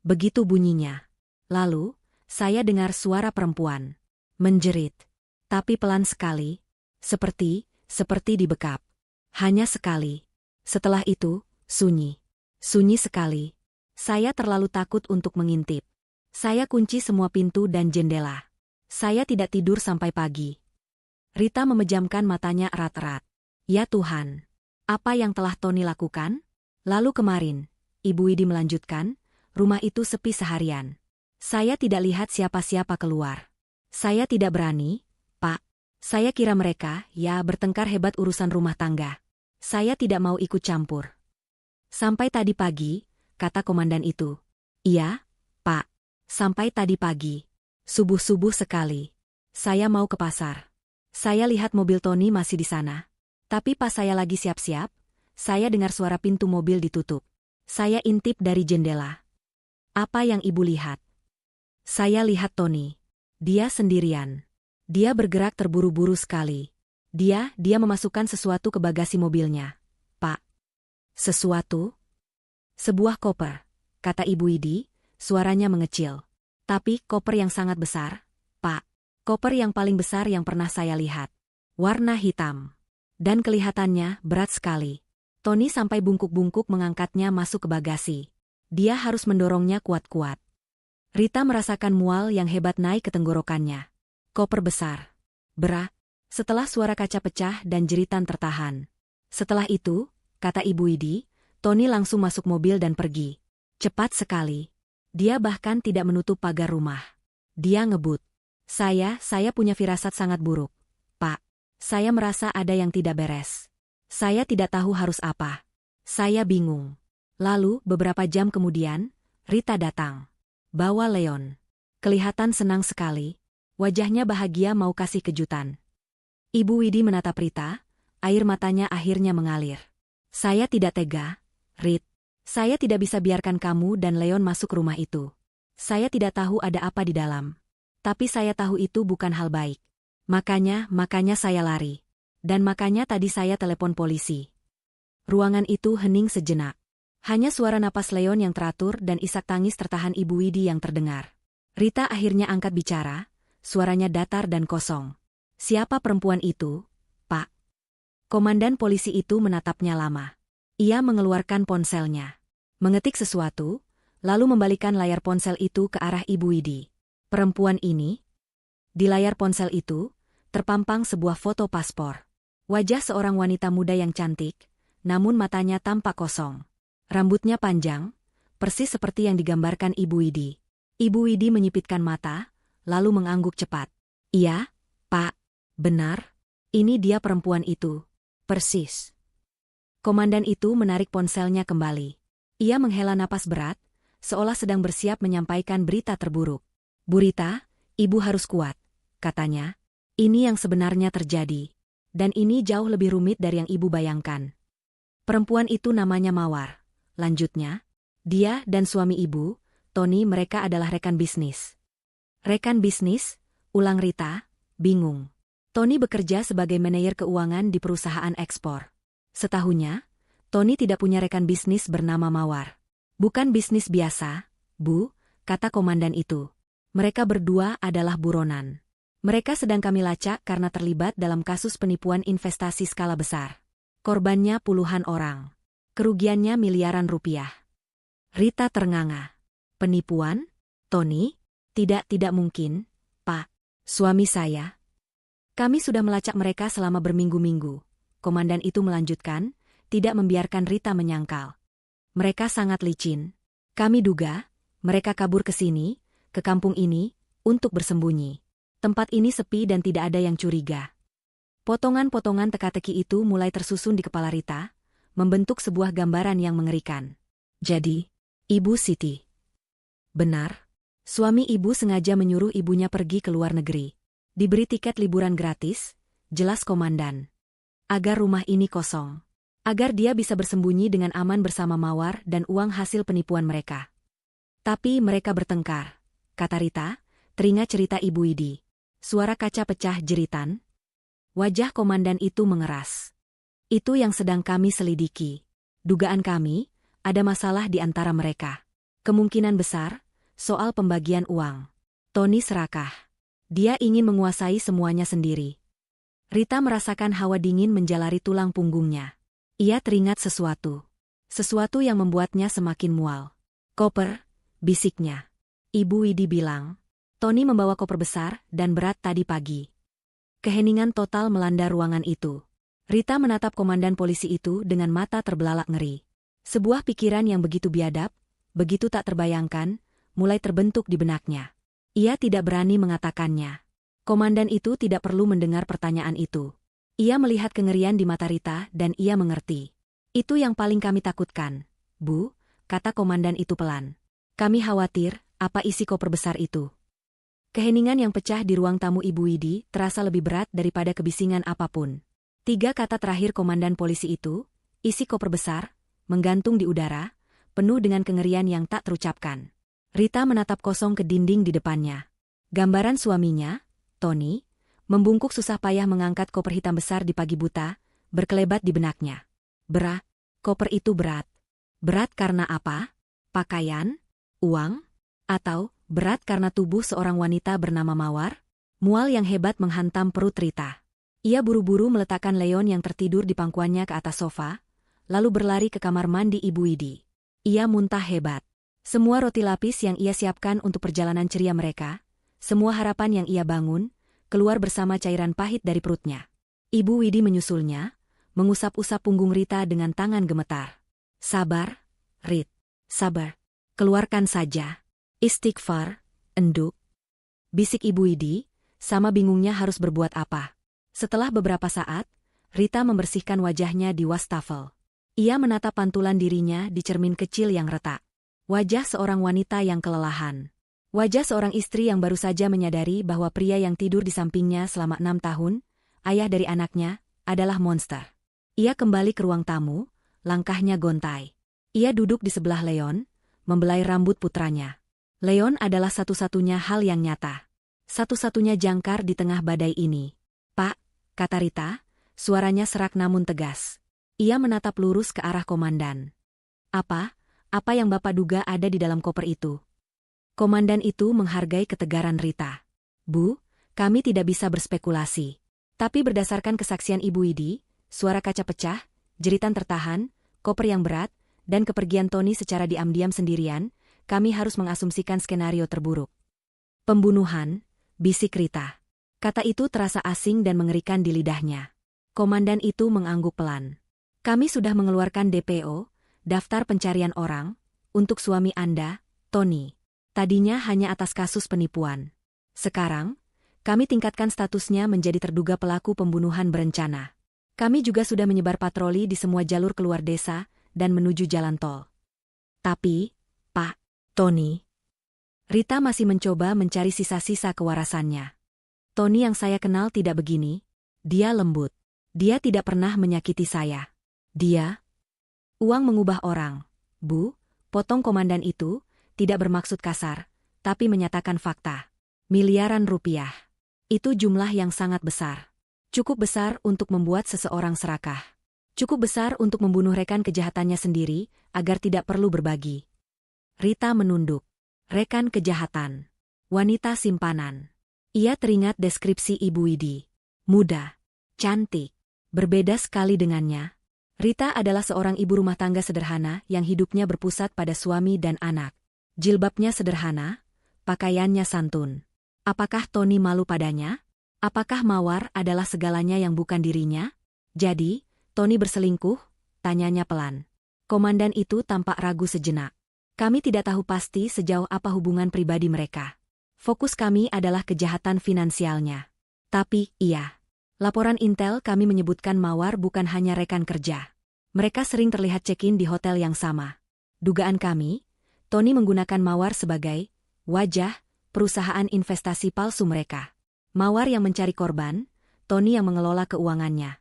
Begitu bunyinya. Lalu, saya dengar suara perempuan. Menjerit. Tapi pelan sekali. Seperti dibekap. Hanya sekali. Setelah itu, sunyi. Sunyi sekali. Saya terlalu takut untuk mengintip. Saya kunci semua pintu dan jendela. Saya tidak tidur sampai pagi. Rita memejamkan matanya erat-erat. Ya Tuhan. Apa yang telah Tony lakukan? Lalu kemarin, Ibu Widi melanjutkan, rumah itu sepi seharian. Saya tidak lihat siapa-siapa keluar. Saya tidak berani, Pak. Saya kira mereka, bertengkar hebat urusan rumah tangga. Saya tidak mau ikut campur. Sampai tadi pagi, kata komandan itu. Iya, Pak. Sampai tadi pagi. Subuh-subuh sekali. Saya mau ke pasar. Saya lihat mobil Tony masih di sana. Tapi pas saya lagi siap-siap, saya dengar suara pintu mobil ditutup. Saya intip dari jendela. Apa yang Ibu lihat? Saya lihat Tony. Dia sendirian. Dia bergerak terburu-buru sekali. Dia memasukkan sesuatu ke bagasi mobilnya. Pak. Sesuatu? Sebuah koper, kata Ibu Widi, suaranya mengecil. Tapi koper yang sangat besar, Pak. Koper yang paling besar yang pernah saya lihat. Warna hitam. Dan kelihatannya berat sekali. Tony sampai bungkuk-bungkuk mengangkatnya masuk ke bagasi. Dia harus mendorongnya kuat-kuat. Rita merasakan mual yang hebat naik ke tenggorokannya. Koper besar. Berat. Setelah suara kaca pecah dan jeritan tertahan. Setelah itu, kata Ibu Widi, Tony langsung masuk mobil dan pergi. Cepat sekali. Dia bahkan tidak menutup pagar rumah. Dia ngebut. Saya punya firasat sangat buruk. Pak, saya merasa ada yang tidak beres. Saya tidak tahu harus apa. Saya bingung. Lalu, beberapa jam kemudian, Rita datang. Bawa Leon. Kelihatan senang sekali. Wajahnya bahagia mau kasih kejutan. Ibu Widi menatap Rita, air matanya akhirnya mengalir. Saya tidak tega, Rit. Saya tidak bisa biarkan kamu dan Leon masuk rumah itu. Saya tidak tahu ada apa di dalam. Tapi saya tahu itu bukan hal baik. Makanya saya lari. Dan makanya tadi saya telepon polisi. Ruangan itu hening sejenak. Hanya suara napas Leon yang teratur dan isak tangis tertahan Ibu Widi yang terdengar. Rita akhirnya angkat bicara, suaranya datar dan kosong. Siapa perempuan itu, Pak? Komandan polisi itu menatapnya lama. Ia mengeluarkan ponselnya. Mengetik sesuatu, lalu membalikan layar ponsel itu ke arah Ibu Widi. Perempuan ini? Di layar ponsel itu, terpampang sebuah foto paspor. Wajah seorang wanita muda yang cantik, namun matanya tampak kosong. Rambutnya panjang, persis seperti yang digambarkan Ibu Widi. Ibu Widi menyipitkan mata, lalu mengangguk cepat. Iya, Pak, benar. Ini dia perempuan itu. Persis. Komandan itu menarik ponselnya kembali. Ia menghela napas berat, seolah sedang bersiap menyampaikan berita terburuk. Bu Rita, Ibu harus kuat, katanya. Ini yang sebenarnya terjadi. Dan ini jauh lebih rumit dari yang Ibu bayangkan. Perempuan itu namanya Mawar. Lanjutnya, dia dan suami Ibu, Tony, mereka adalah rekan bisnis. Rekan bisnis? Ulang Rita, bingung. Tony bekerja sebagai manajer keuangan di perusahaan ekspor. Setahunya, Tony tidak punya rekan bisnis bernama Mawar. Bukan bisnis biasa, Bu, kata komandan itu. Mereka berdua adalah buronan. Mereka sedang kami lacak karena terlibat dalam kasus penipuan investasi skala besar. Korbannya puluhan orang. Kerugiannya miliaran rupiah. Rita ternganga. Penipuan? Tony? Tidak mungkin, Pak. Suami saya. Kami sudah melacak mereka selama berminggu-minggu. Komandan itu melanjutkan, tidak membiarkan Rita menyangkal. Mereka sangat licin. Kami duga, mereka kabur ke sini, ke kampung ini, untuk bersembunyi. Tempat ini sepi dan tidak ada yang curiga. Potongan-potongan teka-teki itu mulai tersusun di kepala Rita, membentuk sebuah gambaran yang mengerikan. Jadi, Ibu Siti. Benar. Suami Ibu sengaja menyuruh ibunya pergi ke luar negeri. Diberi tiket liburan gratis, jelas komandan. Agar rumah ini kosong. Agar dia bisa bersembunyi dengan aman bersama Mawar dan uang hasil penipuan mereka. Tapi mereka bertengkar, kata Rita, teringat cerita Ibu Widi. Suara kaca pecah jeritan. Wajah komandan itu mengeras. Itu yang sedang kami selidiki. Dugaan kami, ada masalah di antara mereka. Kemungkinan besar, soal pembagian uang. Tony serakah. Dia ingin menguasai semuanya sendiri. Rita merasakan hawa dingin menjalari tulang punggungnya. Ia teringat sesuatu. Sesuatu yang membuatnya semakin mual. Koper, bisiknya. Ibu Widi bilang, Tony membawa koper besar dan berat tadi pagi. Keheningan total melanda ruangan itu. Rita menatap komandan polisi itu dengan mata terbelalak ngeri. Sebuah pikiran yang begitu biadab, begitu tak terbayangkan, mulai terbentuk di benaknya. Ia tidak berani mengatakannya. Komandan itu tidak perlu mendengar pertanyaan itu. Ia melihat kengerian di mata Rita dan ia mengerti. Itu yang paling kami takutkan, Bu, kata komandan itu pelan. Kami khawatir, apa isi koper besar itu. Keheningan yang pecah di ruang tamu Ibu Widi terasa lebih berat daripada kebisingan apapun. 3 kata terakhir komandan polisi itu, isi koper besar, menggantung di udara, penuh dengan kengerian yang tak terucapkan. Rita menatap kosong ke dinding di depannya. Gambaran suaminya, Tony, membungkuk susah payah mengangkat koper hitam besar di pagi buta, berkelebat di benaknya. Berat, koper itu berat. Berat karena apa? Pakaian? Uang? Atau berat karena tubuh seorang wanita bernama Mawar? Mual yang hebat menghantam perut Rita. Ia buru-buru meletakkan Leon yang tertidur di pangkuannya ke atas sofa, lalu berlari ke kamar mandi Ibu Widi. Ia muntah hebat. Semua roti lapis yang ia siapkan untuk perjalanan ceria mereka, semua harapan yang ia bangun, keluar bersama cairan pahit dari perutnya. Ibu Widi menyusulnya, mengusap-usap punggung Rita dengan tangan gemetar. Sabar, Rit. Sabar. Keluarkan saja. Istighfar, enduk. Bisik Ibu Widi, sama bingungnya harus berbuat apa. Setelah beberapa saat, Rita membersihkan wajahnya di wastafel. Ia menatap pantulan dirinya di cermin kecil yang retak. Wajah seorang wanita yang kelelahan. Wajah seorang istri yang baru saja menyadari bahwa pria yang tidur di sampingnya selama 6 tahun, ayah dari anaknya, adalah monster. Ia kembali ke ruang tamu, langkahnya gontai. Ia duduk di sebelah Leon, membelai rambut putranya. Leon adalah satu-satunya hal yang nyata. Satu-satunya jangkar di tengah badai ini. "Pak," kata Rita, suaranya serak namun tegas. Ia menatap lurus ke arah komandan. Apa yang Bapak duga ada di dalam koper itu?" Komandan itu menghargai ketegaran Rita. "Bu, kami tidak bisa berspekulasi. Tapi berdasarkan kesaksian Ibu Widi, suara kaca pecah, jeritan tertahan, koper yang berat, dan kepergian Tony secara diam-diam sendirian, kami harus mengasumsikan skenario terburuk." "Pembunuhan," bisik Rita. Kata itu terasa asing dan mengerikan di lidahnya. Komandan itu mengangguk pelan. "Kami sudah mengeluarkan DPO, daftar pencarian orang, untuk suami Anda, Tony. Tadinya hanya atas kasus penipuan. Sekarang, kami tingkatkan statusnya menjadi terduga pelaku pembunuhan berencana. Kami juga sudah menyebar patroli di semua jalur keluar desa dan menuju jalan tol." "Tapi, Pak, Tony..." Rita masih mencoba mencari sisa-sisa kewarasannya. "Tony yang saya kenal tidak begini. Dia lembut. Dia tidak pernah menyakiti saya. Dia..." "Uang mengubah orang, Bu," potong komandan itu, tidak bermaksud kasar, tapi menyatakan fakta. Miliaran rupiah. Itu jumlah yang sangat besar. Cukup besar untuk membuat seseorang serakah. Cukup besar untuk membunuh rekan kejahatannya sendiri, agar tidak perlu berbagi. Rita menunduk. Rekan kejahatan. Wanita simpanan. Ia teringat deskripsi Ibu Widi. Muda. Cantik. Berbeda sekali dengannya. Rita adalah seorang ibu rumah tangga sederhana yang hidupnya berpusat pada suami dan anak. Jilbabnya sederhana, pakaiannya santun. Apakah Tony malu padanya? Apakah Mawar adalah segalanya yang bukan dirinya? "Jadi, Tony berselingkuh?" tanyanya pelan. Komandan itu tampak ragu sejenak. "Kami tidak tahu pasti sejauh apa hubungan pribadi mereka. Fokus kami adalah kejahatan finansialnya. Tapi, iya. Laporan intel kami menyebutkan Mawar bukan hanya rekan kerja. Mereka sering terlihat check-in di hotel yang sama. Dugaan kami, Tony menggunakan Mawar sebagai wajah perusahaan investasi palsu mereka. Mawar yang mencari korban, Tony yang mengelola keuangannya."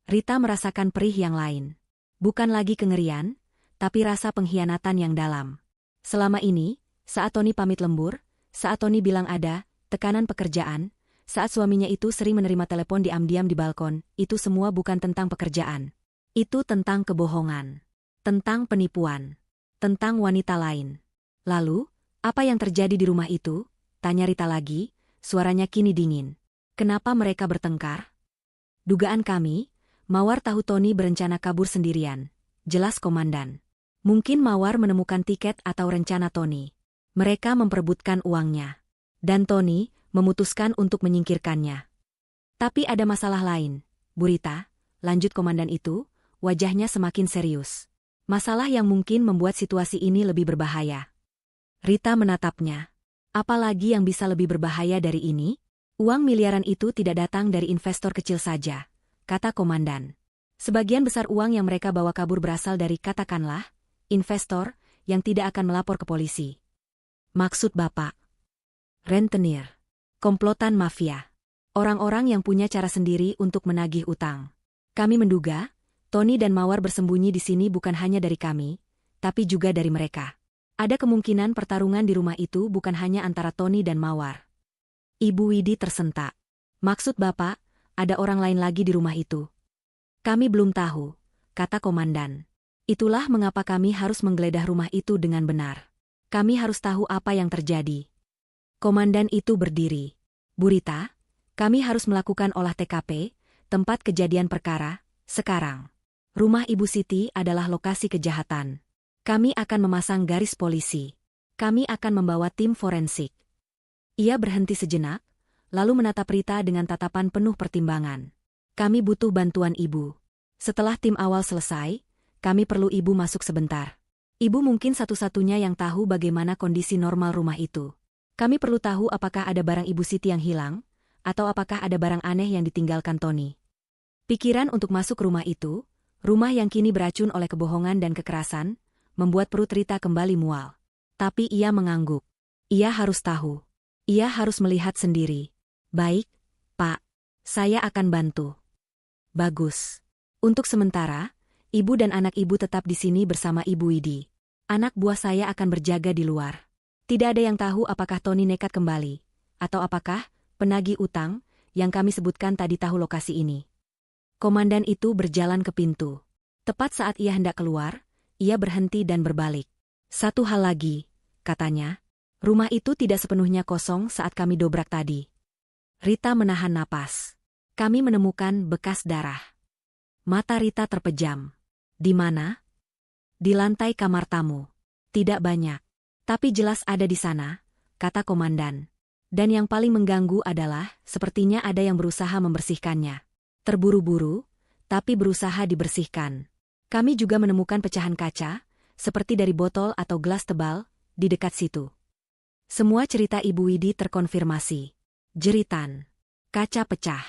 Rita merasakan perih yang lain. Bukan lagi kengerian, tapi rasa pengkhianatan yang dalam. Selama ini, saat Tony pamit lembur, saat Tony bilang ada tekanan pekerjaan, saat suaminya itu sering menerima telepon diam-diam di balkon, itu semua bukan tentang pekerjaan. Itu tentang kebohongan. Tentang penipuan. Tentang wanita lain. "Lalu, apa yang terjadi di rumah itu?" tanya Rita lagi, suaranya kini dingin. "Kenapa mereka bertengkar?" "Dugaan kami, Mawar tahu Tony berencana kabur sendirian," jelas komandan. "Mungkin Mawar menemukan tiket atau rencana Tony. Mereka memperebutkan uangnya. Dan Tony memutuskan untuk menyingkirkannya. Tapi ada masalah lain, Bu Rita," lanjut komandan itu, wajahnya semakin serius. "Masalah yang mungkin membuat situasi ini lebih berbahaya." Rita menatapnya. "Apalagi yang bisa lebih berbahaya dari ini? Uang miliaran itu tidak datang dari investor kecil saja," kata komandan. "Sebagian besar uang yang mereka bawa kabur berasal dari, katakanlah, investor yang tidak akan melapor ke polisi." "Maksud Bapak?" "Rentenir. Komplotan mafia. Orang-orang yang punya cara sendiri untuk menagih utang. Kami menduga, Tony dan Mawar bersembunyi di sini bukan hanya dari kami, tapi juga dari mereka. Ada kemungkinan pertarungan di rumah itu bukan hanya antara Tony dan Mawar." Ibu Widi tersentak. "Maksud Bapak, ada orang lain lagi di rumah itu?" "Kami belum tahu," kata komandan. "Itulah mengapa kami harus menggeledah rumah itu dengan benar. Kami harus tahu apa yang terjadi." Komandan itu berdiri. "Bu Rita, kami harus melakukan olah TKP, tempat kejadian perkara, sekarang. Rumah Ibu Siti adalah lokasi kejahatan. Kami akan memasang garis polisi. Kami akan membawa tim forensik." Ia berhenti sejenak, lalu menatap Rita dengan tatapan penuh pertimbangan. "Kami butuh bantuan Ibu. Setelah tim awal selesai, kami perlu Ibu masuk sebentar. Ibu mungkin satu-satunya yang tahu bagaimana kondisi normal rumah itu. Kami perlu tahu apakah ada barang Ibu Siti yang hilang, atau apakah ada barang aneh yang ditinggalkan Tony." Pikiran untuk masuk rumah itu, Rumah yang kini beracun oleh kebohongan dan kekerasan, membuat perut Rita kembali mual. Tapi ia mengangguk. Ia harus tahu. Ia harus melihat sendiri. Baik, Pak. Saya akan bantu. Bagus. Untuk sementara, ibu dan anak ibu tetap di sini bersama Ibu Widi. Anak buah saya akan berjaga di luar. Tidak ada yang tahu apakah Tony nekat kembali, atau apakah penagih utang yang kami sebutkan tadi tahu lokasi ini. Komandan itu berjalan ke pintu. Tepat saat ia hendak keluar, ia berhenti dan berbalik. Satu hal lagi, katanya. Rumah itu tidak sepenuhnya kosong saat kami dobrak tadi. Rita menahan napas. Kami menemukan bekas darah. Mata Rita terpejam. Di mana? Di lantai kamar tamu. Tidak banyak. Tapi jelas ada di sana, kata komandan. Dan yang paling mengganggu adalah, sepertinya ada yang berusaha membersihkannya. Terburu-buru, tapi berusaha dibersihkan. Kami juga menemukan pecahan kaca, seperti dari botol atau gelas tebal, di dekat situ. Semua cerita Ibu Widi terkonfirmasi. Jeritan, kaca pecah,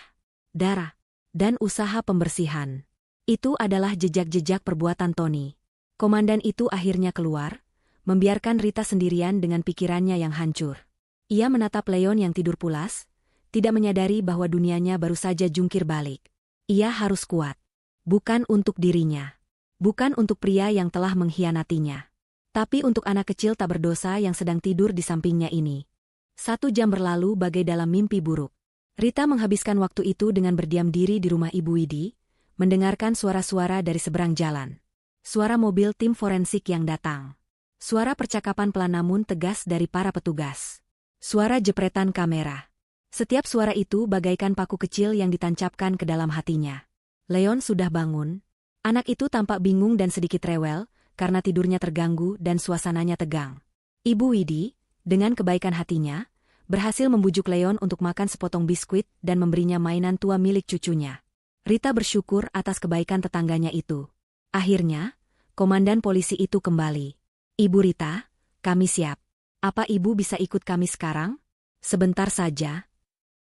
darah, dan usaha pembersihan. Itu adalah jejak-jejak perbuatan Tony. Komandan itu akhirnya keluar, membiarkan Rita sendirian dengan pikirannya yang hancur. Ia menatap Leon yang tidur pulas, tidak menyadari bahwa dunianya baru saja jungkir balik. Ia harus kuat. Bukan untuk dirinya. Bukan untuk pria yang telah mengkhianatinya. Tapi untuk anak kecil tak berdosa yang sedang tidur di sampingnya ini. 1 jam berlalu bagai dalam mimpi buruk. Rita menghabiskan waktu itu dengan berdiam diri di rumah Ibu Widi, mendengarkan suara-suara dari seberang jalan. Suara mobil tim forensik yang datang. Suara percakapan pelan namun tegas dari para petugas. Suara jepretan kamera. Setiap suara itu bagaikan paku kecil yang ditancapkan ke dalam hatinya. Leon sudah bangun. Anak itu tampak bingung dan sedikit rewel, karena tidurnya terganggu dan suasananya tegang. Ibu Widi, dengan kebaikan hatinya, berhasil membujuk Leon untuk makan sepotong biskuit dan memberinya mainan tua milik cucunya. Rita bersyukur atas kebaikan tetangganya itu. Akhirnya, komandan polisi itu kembali. Ibu Rita, kami siap. Apa ibu bisa ikut kami sekarang? Sebentar saja.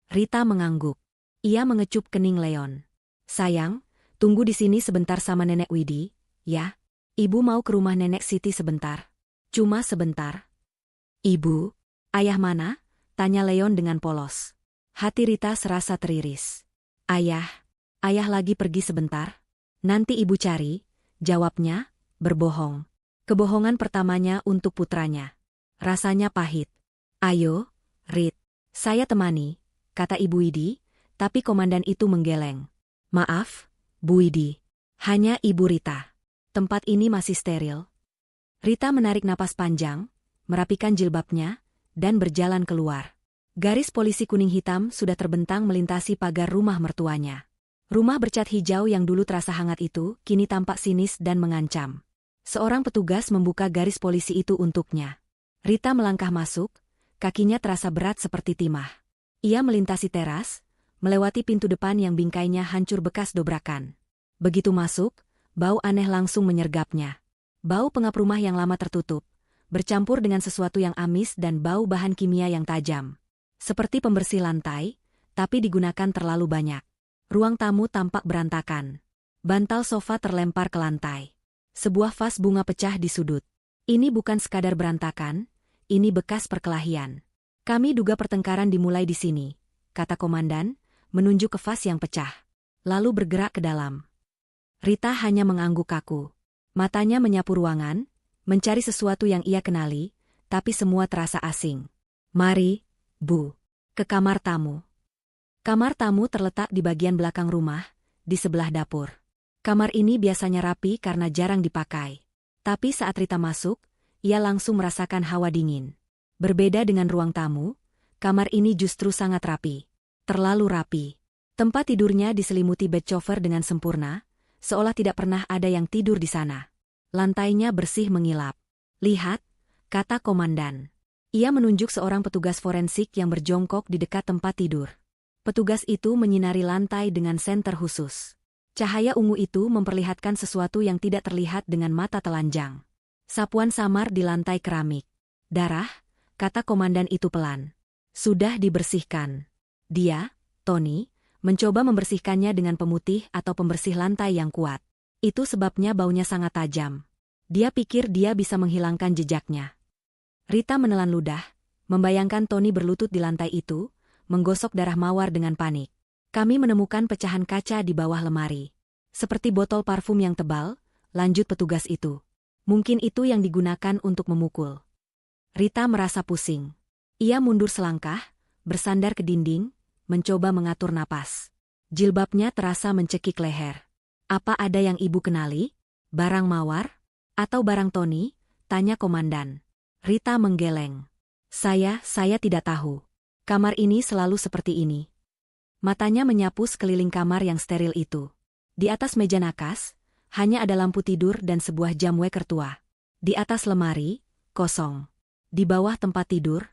Rita mengangguk. Ia mengecup kening Leon. Sayang, tunggu di sini sebentar sama Nenek Widi, ya? Ibu mau ke rumah Nenek Siti sebentar. Cuma sebentar. Ibu, ayah mana? Tanya Leon dengan polos. Hati Rita serasa teriris. Ayah lagi pergi sebentar. Nanti ibu cari, jawabnya, berbohong. Kebohongan pertamanya untuk putranya. Rasanya pahit. Ayo, Rit, saya temani, kata Ibu Widi, tapi komandan itu menggeleng. Maaf, Bu Widi. Hanya Ibu Rita. Tempat ini masih steril. Rita menarik napas panjang, merapikan jilbabnya, dan berjalan keluar. Garis polisi kuning hitam sudah terbentang melintasi pagar rumah mertuanya. Rumah bercat hijau yang dulu terasa hangat itu, kini tampak sinis dan mengancam. Seorang petugas membuka garis polisi itu untuknya. Rita melangkah masuk, kakinya terasa berat seperti timah. Ia melintasi teras, melewati pintu depan yang bingkainya hancur bekas dobrakan. Begitu masuk, bau aneh langsung menyergapnya. Bau pengap rumah yang lama tertutup, bercampur dengan sesuatu yang amis dan bau bahan kimia yang tajam. Seperti pembersih lantai, tapi digunakan terlalu banyak. Ruang tamu tampak berantakan. Bantal sofa terlempar ke lantai. Sebuah vas bunga pecah di sudut. Ini bukan sekadar berantakan, ini bekas perkelahian. Kami duga pertengkaran dimulai di sini, kata komandan, menunjuk ke vas yang pecah. Lalu bergerak ke dalam. Rita hanya mengangguk kaku. Matanya menyapu ruangan, mencari sesuatu yang ia kenali, tapi semua terasa asing. Mari, Bu, ke kamar tamu. Kamar tamu terletak di bagian belakang rumah, di sebelah dapur. Kamar ini biasanya rapi karena jarang dipakai. Tapi saat Rita masuk, ia langsung merasakan hawa dingin. Berbeda dengan ruang tamu, kamar ini justru sangat rapi. Terlalu rapi. Tempat tidurnya diselimuti bed cover dengan sempurna, seolah tidak pernah ada yang tidur di sana. Lantainya bersih mengilap. Lihat, kata komandan. Ia menunjuk seorang petugas forensik yang berjongkok di dekat tempat tidur. Petugas itu menyinari lantai dengan senter khusus. Cahaya ungu itu memperlihatkan sesuatu yang tidak terlihat dengan mata telanjang. Sapuan samar di lantai keramik. Darah, kata komandan itu pelan. Sudah dibersihkan. Dia, Tony, mencoba membersihkannya dengan pemutih atau pembersih lantai yang kuat. Itu sebabnya baunya sangat tajam. Dia pikir dia bisa menghilangkan jejaknya. Rita menelan ludah, membayangkan Tony berlutut di lantai itu, menggosok darah mawar dengan panik. Kami menemukan pecahan kaca di bawah lemari. Seperti botol parfum yang tebal, lanjut petugas itu. Mungkin itu yang digunakan untuk memukul. Rita merasa pusing. Ia mundur selangkah, bersandar ke dinding, mencoba mengatur napas. Jilbabnya terasa mencekik leher. Apa ada yang ibu kenali? Barang mawar? Atau barang Tony? Tanya komandan. Rita menggeleng. Saya tidak tahu. Kamar ini selalu seperti ini. Matanya menyapu sekeliling kamar yang steril itu. Di atas meja nakas, hanya ada lampu tidur dan sebuah jam weker tua. Di atas lemari, kosong. Di bawah tempat tidur,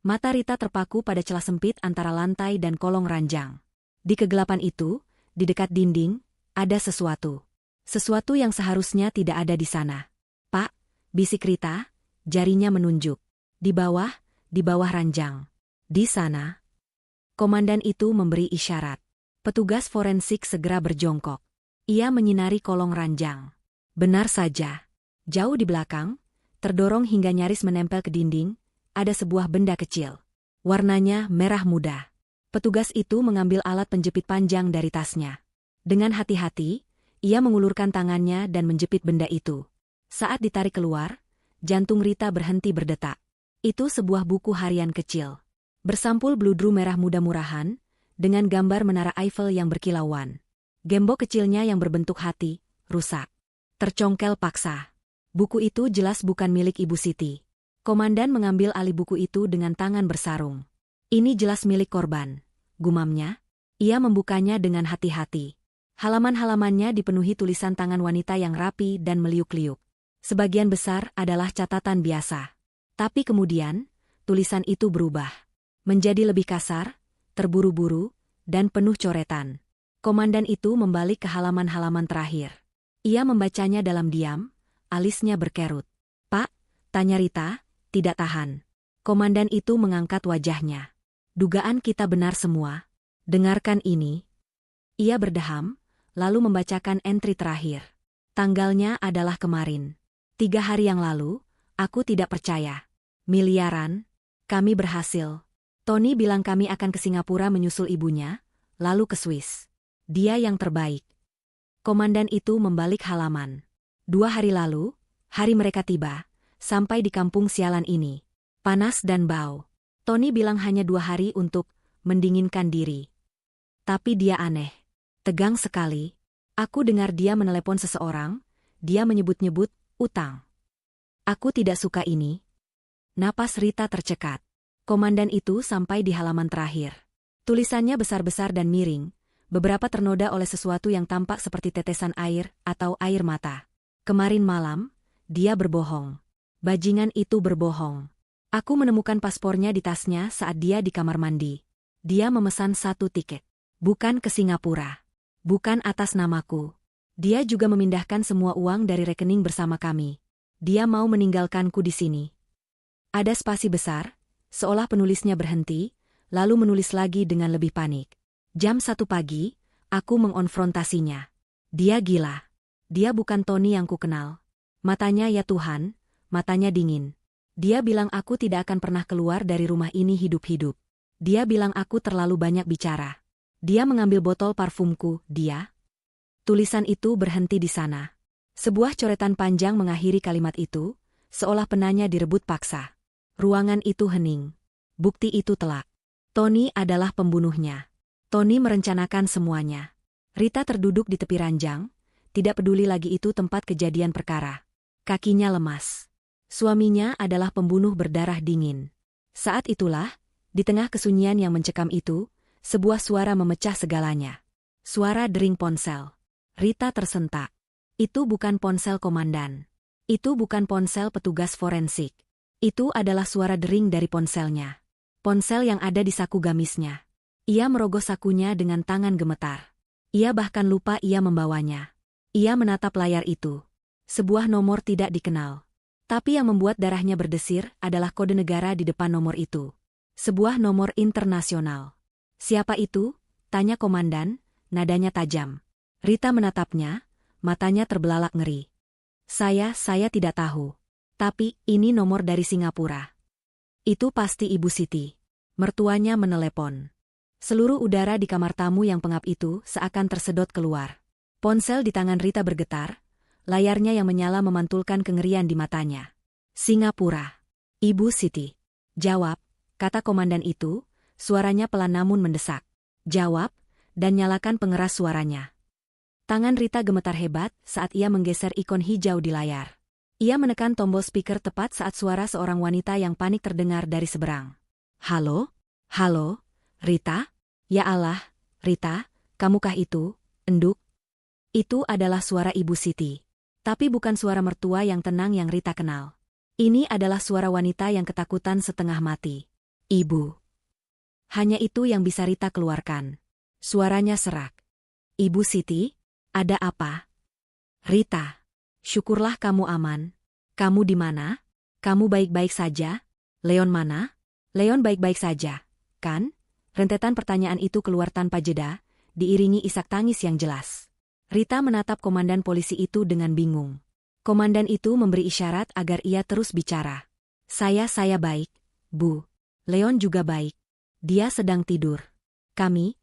mata Rita terpaku pada celah sempit antara lantai dan kolong ranjang. Di kegelapan itu, di dekat dinding, ada sesuatu. Sesuatu yang seharusnya tidak ada di sana. Pak, bisik Rita, jarinya menunjuk. Di bawah ranjang. Di sana. Komandan itu memberi isyarat. Petugas forensik segera berjongkok. Ia menyinari kolong ranjang. Benar saja. Jauh di belakang, terdorong hingga nyaris menempel ke dinding, ada sebuah benda kecil. Warnanya merah muda. Petugas itu mengambil alat penjepit panjang dari tasnya. Dengan hati-hati, ia mengulurkan tangannya dan menjepit benda itu. Saat ditarik keluar, jantung Rita berhenti berdetak. Itu sebuah buku harian kecil. Bersampul bludru merah muda murahan, dengan gambar menara Eiffel yang berkilauan. Gembok kecilnya yang berbentuk hati, rusak. Tercongkel paksa. Buku itu jelas bukan milik Ibu Siti. Komandan mengambil alih buku itu dengan tangan bersarung. Ini jelas milik korban, gumamnya. Ia membukanya dengan hati-hati. Halaman-halamannya dipenuhi tulisan tangan wanita yang rapi dan meliuk-liuk. Sebagian besar adalah catatan biasa. Tapi kemudian, tulisan itu berubah. Menjadi lebih kasar, terburu-buru, dan penuh coretan. Komandan itu membalik ke halaman-halaman terakhir. Ia membacanya dalam diam, alisnya berkerut. Pak, tanya Rita, tidak tahan. Komandan itu mengangkat wajahnya. Dugaan kita benar semua. Dengarkan ini. Ia berdeham, lalu membacakan entry terakhir. Tanggalnya adalah kemarin. 3 hari yang lalu, aku tidak percaya. Miliaran, kami berhasil. Tony bilang kami akan ke Singapura menyusul ibunya, lalu ke Swiss. Dia yang terbaik. Komandan itu membalik halaman. 2 hari lalu, hari mereka tiba, sampai di kampung sialan ini. Panas dan bau. Tony bilang hanya 2 hari untuk mendinginkan diri. Tapi dia aneh. Tegang sekali. Aku dengar dia menelepon seseorang, dia menyebut-nyebut utang. Aku tidak suka ini. Napas Rita tercekat. Komandan itu sampai di halaman terakhir. Tulisannya besar-besar dan miring, beberapa ternoda oleh sesuatu yang tampak seperti tetesan air atau air mata. Kemarin malam, dia berbohong. Bajingan itu berbohong. Aku menemukan paspornya di tasnya saat dia di kamar mandi. Dia memesan 1 tiket. Bukan ke Singapura. Bukan atas namaku. Dia juga memindahkan semua uang dari rekening bersama kami. Dia mau meninggalkanku di sini. Ada spasi besar, seolah penulisnya berhenti, lalu menulis lagi dengan lebih panik. Jam 1 pagi, aku mengonfrontasinya. Dia gila. Dia bukan Tony yang kukenal. Matanya ya Tuhan, matanya dingin. Dia bilang aku tidak akan pernah keluar dari rumah ini hidup-hidup. Dia bilang aku terlalu banyak bicara. Dia mengambil botol parfumku, dia. Tulisan itu berhenti di sana. Sebuah coretan panjang mengakhiri kalimat itu, seolah penanya direbut paksa. Ruangan itu hening. Bukti itu telak. Tony adalah pembunuhnya. Tony merencanakan semuanya. Rita terduduk di tepi ranjang, tidak peduli lagi itu tempat kejadian perkara. Kakinya lemas. Suaminya adalah pembunuh berdarah dingin. Saat itulah, di tengah kesunyian yang mencekam itu, sebuah suara memecah segalanya. Suara dering ponsel. Rita tersentak. Itu bukan ponsel komandan. Itu bukan ponsel petugas forensik. Itu adalah suara dering dari ponselnya. Ponsel yang ada di saku gamisnya. Ia merogoh sakunya dengan tangan gemetar. Ia bahkan lupa ia membawanya. Ia menatap layar itu. Sebuah nomor tidak dikenal. Tapi yang membuat darahnya berdesir adalah kode negara di depan nomor itu. Sebuah nomor internasional. Siapa itu? Tanya komandan, nadanya tajam. Rita menatapnya, matanya terbelalak ngeri. Saya tidak tahu. Tapi, ini nomor dari Singapura. Itu pasti Ibu Siti. Mertuanya menelepon. Seluruh udara di kamar tamu yang pengap itu seakan tersedot keluar. Ponsel di tangan Rita bergetar, layarnya yang menyala memantulkan kengerian di matanya. Singapura. Ibu Siti. Jawab, kata komandan itu, suaranya pelan namun mendesak. Jawab, dan nyalakan pengeras suaranya. Tangan Rita gemetar hebat saat ia menggeser ikon hijau di layar. Ia menekan tombol speaker tepat saat suara seorang wanita yang panik terdengar dari seberang. Halo? Halo? Rita? Ya Allah, Rita, kamukah itu, enduk? Itu adalah suara Ibu Siti. Tapi bukan suara mertua yang tenang yang Rita kenal. Ini adalah suara wanita yang ketakutan setengah mati. Ibu. Hanya itu yang bisa Rita keluarkan. Suaranya serak. Ibu Siti? Ada apa? Rita. Syukurlah kamu aman. Kamu di mana? Kamu baik-baik saja? Leon mana? Leon baik-baik saja, kan? Rentetan pertanyaan itu keluar tanpa jeda, diiringi isak tangis yang jelas. Rita menatap komandan polisi itu dengan bingung. Komandan itu memberi isyarat agar ia terus bicara. Saya baik, Bu. Leon juga baik. Dia sedang tidur. Kami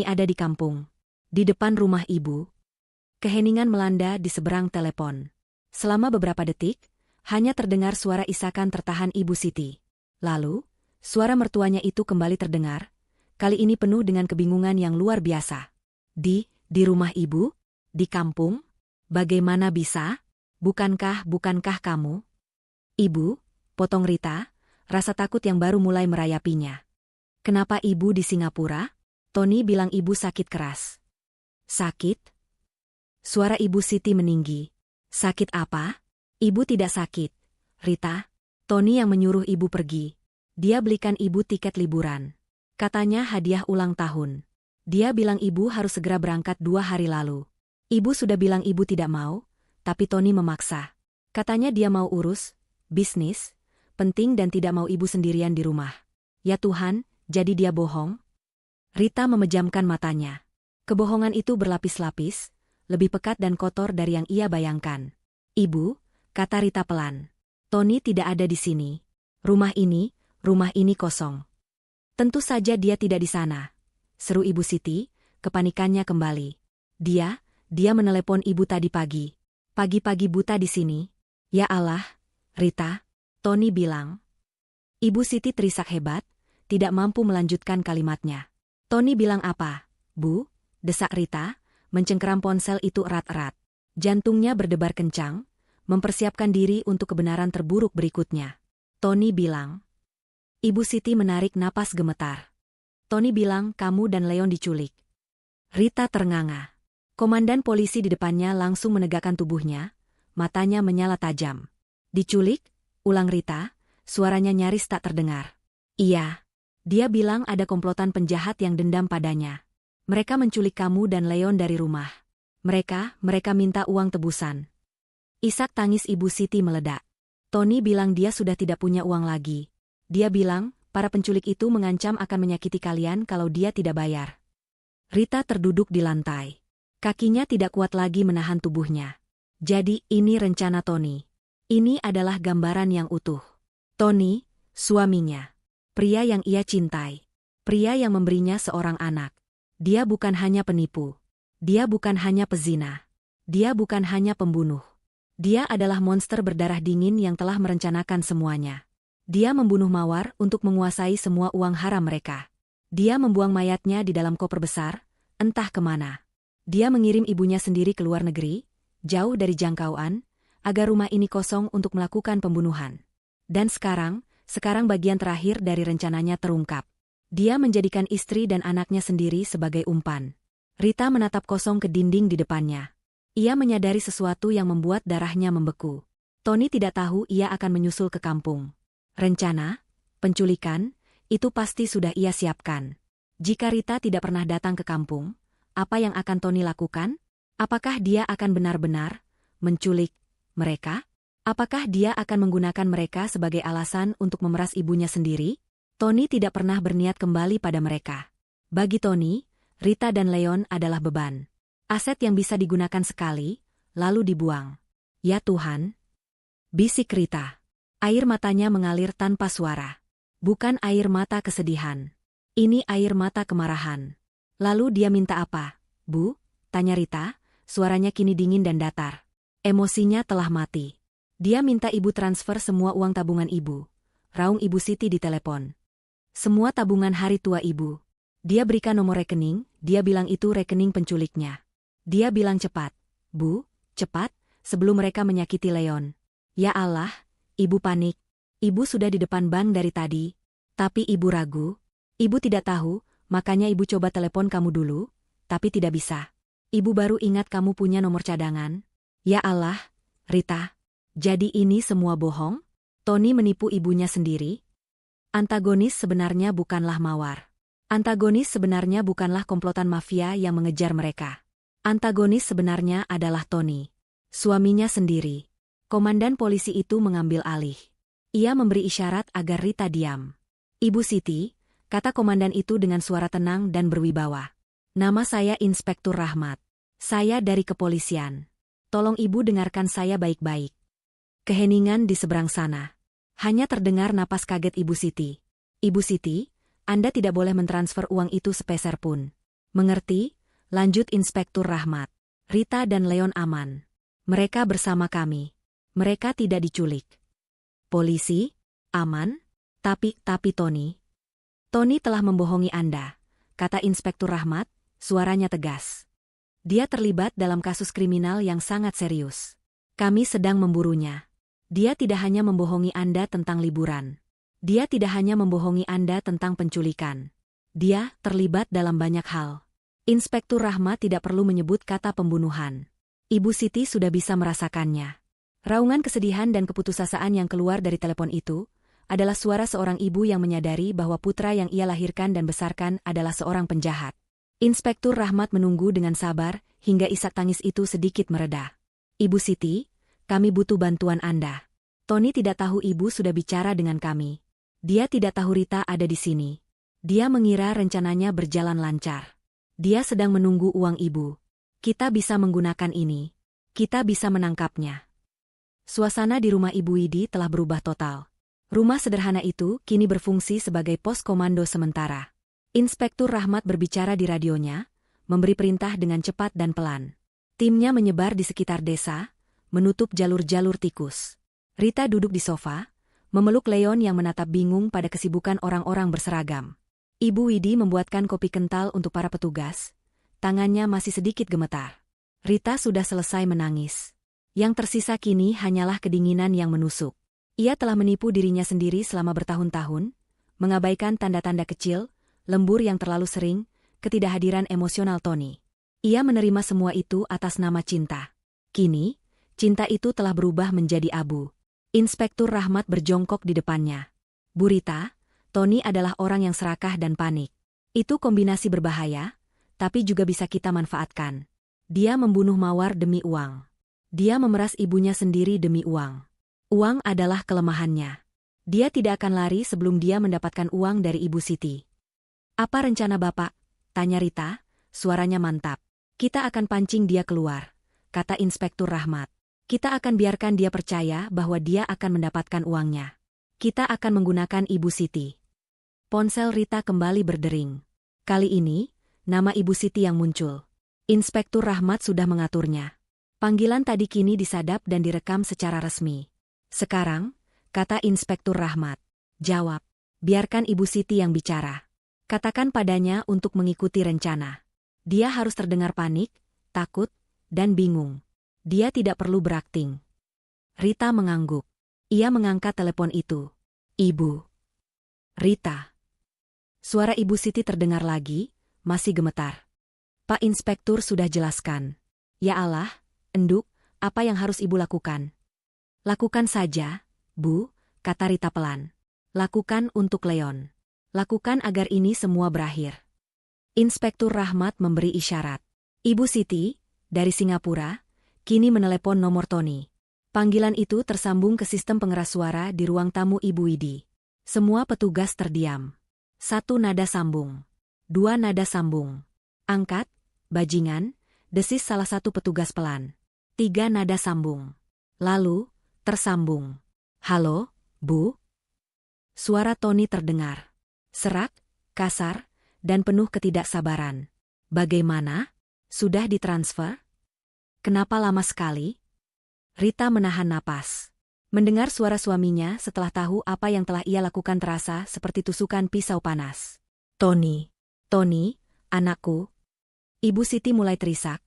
ada di kampung. Di depan rumah Ibu. Keheningan melanda di seberang telepon. Selama beberapa detik, hanya terdengar suara isakan tertahan Ibu Siti. Lalu, suara mertuanya itu kembali terdengar, kali ini penuh dengan kebingungan yang luar biasa. Di rumah Ibu? Di kampung? Bagaimana bisa? Bukankah kamu? Ibu, potong Rita, rasa takut yang baru mulai merayapinya. Kenapa Ibu di Singapura? Tony bilang Ibu sakit keras. Sakit? Suara Ibu Siti meninggi. Sakit apa? Ibu tidak sakit. Rita, Tony yang menyuruh Ibu pergi. Dia belikan Ibu tiket liburan. Katanya hadiah ulang tahun. Dia bilang Ibu harus segera berangkat 2 hari lalu. Ibu sudah bilang Ibu tidak mau, tapi Tony memaksa. Katanya dia mau urus bisnis penting dan tidak mau Ibu sendirian di rumah. Ya Tuhan, jadi dia bohong? Rita memejamkan matanya. Kebohongan itu berlapis-lapis, lebih pekat dan kotor dari yang ia bayangkan. Ibu, kata Rita pelan. Tony tidak ada di sini. Rumah ini kosong. Tentu saja dia tidak di sana. Seru Ibu Siti, kepanikannya kembali. Dia menelepon Ibu tadi pagi. Pagi-pagi buta di sini. Ya Allah, Rita, Tony bilang. Ibu Siti terisak hebat, tidak mampu melanjutkan kalimatnya. Tony bilang apa, Bu? Desak Rita, mencengkeram ponsel itu erat-erat. Jantungnya berdebar kencang, mempersiapkan diri untuk kebenaran terburuk berikutnya. Tony bilang. Ibu Siti menarik napas gemetar. Tony bilang kamu dan Leon diculik. Rita ternganga. Komandan polisi di depannya langsung menegakkan tubuhnya, matanya menyala tajam. Diculik? Ulang Rita, suaranya nyaris tak terdengar. Iya. Dia bilang ada komplotan penjahat yang dendam padanya. Mereka menculik kamu dan Leon dari rumah. Mereka minta uang tebusan. Isak tangis Ibu Siti meledak. Tony bilang dia sudah tidak punya uang lagi. Dia bilang, para penculik itu mengancam akan menyakiti kalian kalau dia tidak bayar. Rita terduduk di lantai. Kakinya tidak kuat lagi menahan tubuhnya. Jadi ini rencana Tony. Ini adalah gambaran yang utuh. Tony, suaminya. Pria yang ia cintai. Pria yang memberinya seorang anak. Dia bukan hanya penipu. Dia bukan hanya pezina. Dia bukan hanya pembunuh. Dia adalah monster berdarah dingin yang telah merencanakan semuanya. Dia membunuh Mawar untuk menguasai semua uang haram mereka. Dia membuang mayatnya di dalam koper besar, entah kemana. Dia mengirim ibunya sendiri ke luar negeri, jauh dari jangkauan, agar rumah ini kosong untuk melakukan pembunuhan. Dan sekarang bagian terakhir dari rencananya terungkap. Dia menjadikan istri dan anaknya sendiri sebagai umpan. Rita menatap kosong ke dinding di depannya. Ia menyadari sesuatu yang membuat darahnya membeku. Tony tidak tahu ia akan menyusul ke kampung. Rencana, penculikan, itu pasti sudah ia siapkan. Jika Rita tidak pernah datang ke kampung, apa yang akan Tony lakukan? Apakah dia akan benar-benar menculik mereka? Apakah dia akan menggunakan mereka sebagai alasan untuk memeras ibunya sendiri? Tony tidak pernah berniat kembali pada mereka. Bagi Tony, Rita dan Leon adalah beban. Aset yang bisa digunakan sekali, lalu dibuang. Ya Tuhan, bisik Rita. Air matanya mengalir tanpa suara. Bukan air mata kesedihan. Ini air mata kemarahan. Lalu dia minta apa? Bu? Tanya Rita, suaranya kini dingin dan datar. Emosinya telah mati. Dia minta ibu transfer semua uang tabungan ibu. Raung Ibu Siti di telepon. Semua tabungan hari tua ibu. Dia berikan nomor rekening, dia bilang itu rekening penculiknya. Dia bilang cepat. Bu, cepat, sebelum mereka menyakiti Leon. Ya Allah, ibu panik. Ibu sudah di depan bank dari tadi. Tapi ibu ragu. Ibu tidak tahu, makanya ibu coba telepon kamu dulu, tapi tidak bisa. Ibu baru ingat kamu punya nomor cadangan. Ya Allah, Rita. Jadi ini semua bohong? Tony menipu ibunya sendiri? Antagonis sebenarnya bukanlah Mawar. Antagonis sebenarnya bukanlah komplotan mafia yang mengejar mereka. Antagonis sebenarnya adalah Tony. Suaminya sendiri. Komandan polisi itu mengambil alih. Ia memberi isyarat agar Rita diam. Ibu Siti, kata komandan itu dengan suara tenang dan berwibawa. Nama saya Inspektur Rahmat. Saya dari kepolisian. Tolong ibu dengarkan saya baik-baik. Keheningan di seberang sana. Hanya terdengar napas kaget Ibu Siti. Ibu Siti, Anda tidak boleh mentransfer uang itu sepeser pun. Mengerti? Lanjut Inspektur Rahmat. Rita dan Leon aman. Mereka bersama kami. Mereka tidak diculik. Polisi? Aman? Tapi Tony. Tony telah membohongi Anda, kata Inspektur Rahmat, suaranya tegas. Dia terlibat dalam kasus kriminal yang sangat serius. Kami sedang memburunya. Dia tidak hanya membohongi Anda tentang liburan. Dia tidak hanya membohongi Anda tentang penculikan. Dia terlibat dalam banyak hal. Inspektur Rahmat tidak perlu menyebut kata pembunuhan. Ibu Siti sudah bisa merasakannya. Raungan kesedihan dan keputusasaan yang keluar dari telepon itu adalah suara seorang ibu yang menyadari bahwa putra yang ia lahirkan dan besarkan adalah seorang penjahat. Inspektur Rahmat menunggu dengan sabar hingga isak tangis itu sedikit mereda. Ibu Siti, kami butuh bantuan Anda. Tony tidak tahu ibu sudah bicara dengan kami. Dia tidak tahu Rita ada di sini. Dia mengira rencananya berjalan lancar. Dia sedang menunggu uang ibu. Kita bisa menggunakan ini. Kita bisa menangkapnya. Suasana di rumah Ibu Widi telah berubah total. Rumah sederhana itu kini berfungsi sebagai pos komando sementara. Inspektur Rahmat berbicara di radionya, memberi perintah dengan cepat dan pelan. Timnya menyebar di sekitar desa, menutup jalur-jalur tikus. Rita duduk di sofa, memeluk Leon yang menatap bingung pada kesibukan orang-orang berseragam. Ibu Widi membuatkan kopi kental untuk para petugas. Tangannya masih sedikit gemetar. Rita sudah selesai menangis. Yang tersisa kini hanyalah kedinginan yang menusuk. Ia telah menipu dirinya sendiri selama bertahun-tahun, mengabaikan tanda-tanda kecil, lembur yang terlalu sering, ketidakhadiran emosional Tony. Ia menerima semua itu atas nama cinta. Kini, cinta itu telah berubah menjadi abu. Inspektur Rahmat berjongkok di depannya. Bu Rita, Tony adalah orang yang serakah dan panik. Itu kombinasi berbahaya, tapi juga bisa kita manfaatkan. Dia membunuh Mawar demi uang. Dia memeras ibunya sendiri demi uang. Uang adalah kelemahannya. Dia tidak akan lari sebelum dia mendapatkan uang dari Ibu Siti. Apa rencana Bapak? Tanya Rita, suaranya mantap. Kita akan pancing dia keluar, kata Inspektur Rahmat. Kita akan biarkan dia percaya bahwa dia akan mendapatkan uangnya. Kita akan menggunakan Ibu Siti. Ponsel Rita kembali berdering. Kali ini, nama Ibu Siti yang muncul. Inspektur Rahmat sudah mengaturnya. Panggilan tadi kini disadap dan direkam secara resmi. Sekarang, kata Inspektur Rahmat. Jawab. Biarkan Ibu Siti yang bicara. Katakan padanya untuk mengikuti rencana. Dia harus terdengar panik, takut, dan bingung. Dia tidak perlu berakting. Rita mengangguk. Ia mengangkat telepon itu. Ibu. Rita. Suara Ibu Siti terdengar lagi, masih gemetar. Pak Inspektur sudah jelaskan. Ya Allah, Enduk, apa yang harus Ibu lakukan? Lakukan saja, Bu, kata Rita pelan. Lakukan untuk Leon. Lakukan agar ini semua berakhir. Inspektur Rahmat memberi isyarat. Ibu Siti, dari Singapura, kini menelepon nomor Tony. Panggilan itu tersambung ke sistem pengeras suara di ruang tamu Ibu Widi. Semua petugas terdiam. 1 nada sambung. 2 nada sambung. Angkat, bajingan, desis salah satu petugas pelan. 3 nada sambung. Lalu, tersambung. Halo, Bu? Suara Tony terdengar. Serak, kasar, dan penuh ketidaksabaran. Bagaimana? Sudah ditransfer? Kenapa lama sekali? Rita menahan napas. Mendengar suara suaminya setelah tahu apa yang telah ia lakukan terasa seperti tusukan pisau panas. Tony, anakku. Ibu Siti mulai terisak,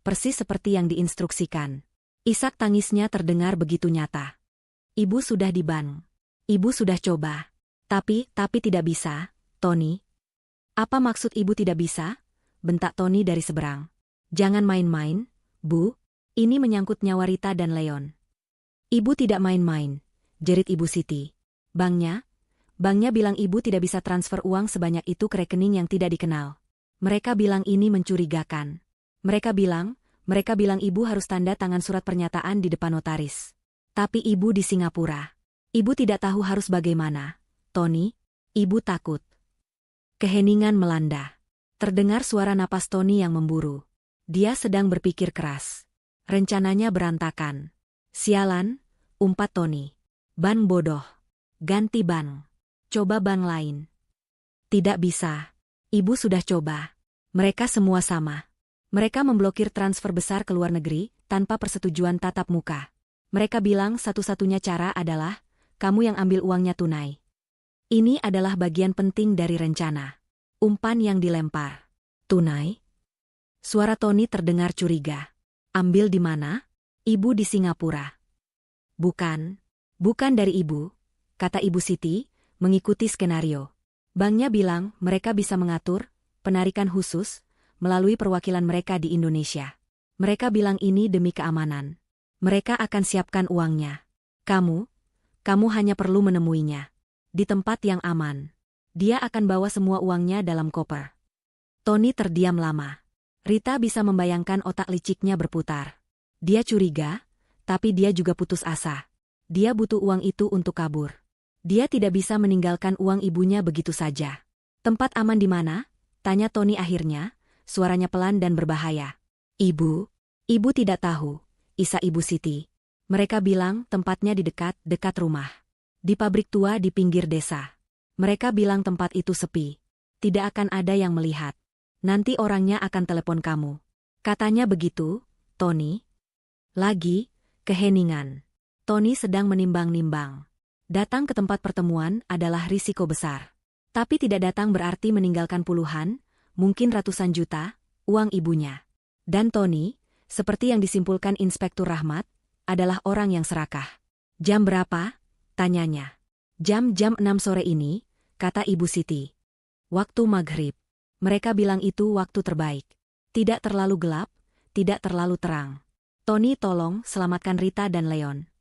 persis seperti yang diinstruksikan. Isak tangisnya terdengar begitu nyata. Ibu sudah diban. Ibu sudah coba. Tapi tidak bisa, Tony. Apa maksud ibu tidak bisa? Bentak Tony dari seberang. Jangan main-main, Bu. Ini menyangkut nyawa Rita dan Leon. Ibu tidak main-main, jerit Ibu Siti. Banknya bilang ibu tidak bisa transfer uang sebanyak itu ke rekening yang tidak dikenal. Mereka bilang ini mencurigakan. Mereka bilang ibu harus tanda tangan surat pernyataan di depan notaris. Tapi ibu di Singapura. Ibu tidak tahu harus bagaimana. Tony, ibu takut. Keheningan melanda. Terdengar suara napas Tony yang memburu. Dia sedang berpikir keras. Rencananya berantakan. Sialan, umpat Tony. Ban bodoh. Ganti ban. Coba ban lain. Tidak bisa. Ibu sudah coba. Mereka semua sama. Mereka memblokir transfer besar ke luar negeri tanpa persetujuan tatap muka. Mereka bilang satu-satunya cara adalah kamu yang ambil uangnya tunai. Ini adalah bagian penting dari rencana. Umpan yang dilempar. Tunai? Suara Tony terdengar curiga. Ambil di mana? Ibu di Singapura. Bukan dari ibu, kata Ibu Siti, mengikuti skenario. Banknya bilang mereka bisa mengatur penarikan khusus melalui perwakilan mereka di Indonesia. Mereka bilang ini demi keamanan. Mereka akan siapkan uangnya. Kamu hanya perlu menemuinya. Di tempat yang aman. Dia akan bawa semua uangnya dalam koper. Tony terdiam lama. Rita bisa membayangkan otak liciknya berputar. Dia curiga, tapi dia juga putus asa. Dia butuh uang itu untuk kabur. Dia tidak bisa meninggalkan uang ibunya begitu saja. Tempat aman di mana? Tanya Tony akhirnya, suaranya pelan dan berbahaya. Ibu tidak tahu, isa Ibu Siti. Mereka bilang tempatnya di dekat rumah. Di pabrik tua di pinggir desa. Mereka bilang tempat itu sepi. Tidak akan ada yang melihat. Nanti orangnya akan telepon kamu. Katanya begitu, Tony. Lagi, keheningan. Tony sedang menimbang-nimbang. Datang ke tempat pertemuan adalah risiko besar. Tapi tidak datang berarti meninggalkan puluhan, mungkin ratusan juta, uang ibunya. Dan Tony, seperti yang disimpulkan Inspektur Rahmat, adalah orang yang serakah. Jam berapa? Tanyanya. Jam 6 sore ini, kata Ibu Siti. Waktu maghrib. Mereka bilang itu waktu terbaik. Tidak terlalu gelap, tidak terlalu terang. Tony, tolong selamatkan Rita dan Leon.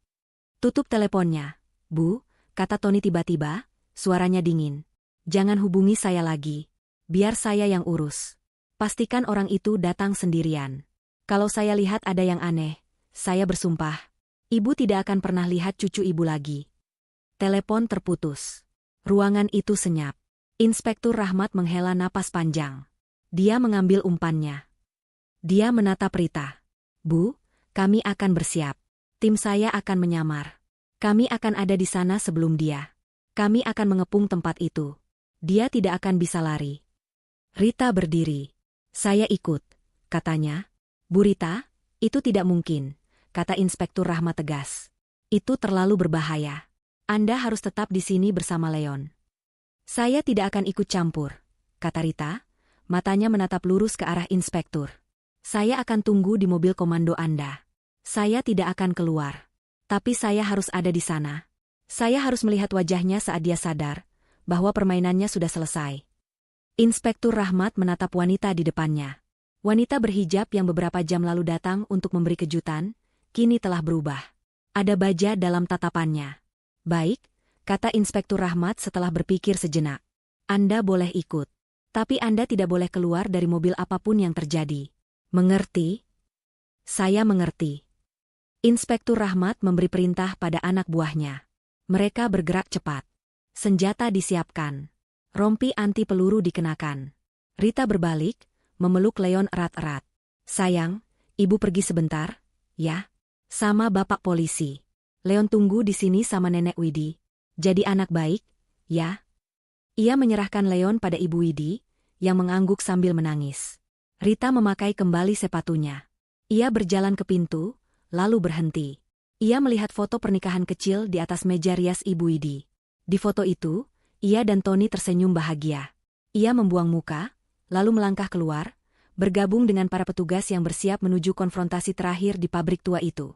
Tutup teleponnya, Bu, kata Tony tiba-tiba, suaranya dingin. Jangan hubungi saya lagi. Biar saya yang urus. Pastikan orang itu datang sendirian. Kalau saya lihat ada yang aneh, saya bersumpah. Ibu tidak akan pernah lihat cucu ibu lagi. Telepon terputus. Ruangan itu senyap. Inspektur Rahmat menghela napas panjang. Dia mengambil umpannya. Dia menatap Rita. Bu, kami akan bersiap. Tim saya akan menyamar. Kami akan ada di sana sebelum dia. Kami akan mengepung tempat itu. Dia tidak akan bisa lari. Rita berdiri. Saya ikut, katanya. Bu Rita, itu tidak mungkin, kata Inspektur Rahmat tegas. Itu terlalu berbahaya. Anda harus tetap di sini bersama Leon. Saya tidak akan ikut campur, kata Rita, matanya menatap lurus ke arah Inspektur. Saya akan tunggu di mobil komando Anda. Saya tidak akan keluar. Tapi saya harus ada di sana. Saya harus melihat wajahnya saat dia sadar bahwa permainannya sudah selesai. Inspektur Rahmat menatap wanita di depannya. Wanita berhijab yang beberapa jam lalu datang untuk memberi kejutan, kini telah berubah. Ada baja dalam tatapannya. Baik, kata Inspektur Rahmat setelah berpikir sejenak. Anda boleh ikut. Tapi Anda tidak boleh keluar dari mobil apapun yang terjadi. Mengerti? Saya mengerti. Inspektur Rahmat memberi perintah pada anak buahnya. Mereka bergerak cepat. Senjata disiapkan. Rompi anti peluru dikenakan. Rita berbalik, memeluk Leon erat-erat. Sayang, ibu pergi sebentar, ya? Sama Bapak Polisi. Leon tunggu di sini sama Nenek Widi. Jadi anak baik, ya? Ia menyerahkan Leon pada Ibu Widi, yang mengangguk sambil menangis. Rita memakai kembali sepatunya. Ia berjalan ke pintu, lalu berhenti. Ia melihat foto pernikahan kecil di atas meja rias Ibu Widi. Di foto itu, ia dan Tony tersenyum bahagia. Ia membuang muka, lalu melangkah keluar, bergabung dengan para petugas yang bersiap menuju konfrontasi terakhir di pabrik tua itu.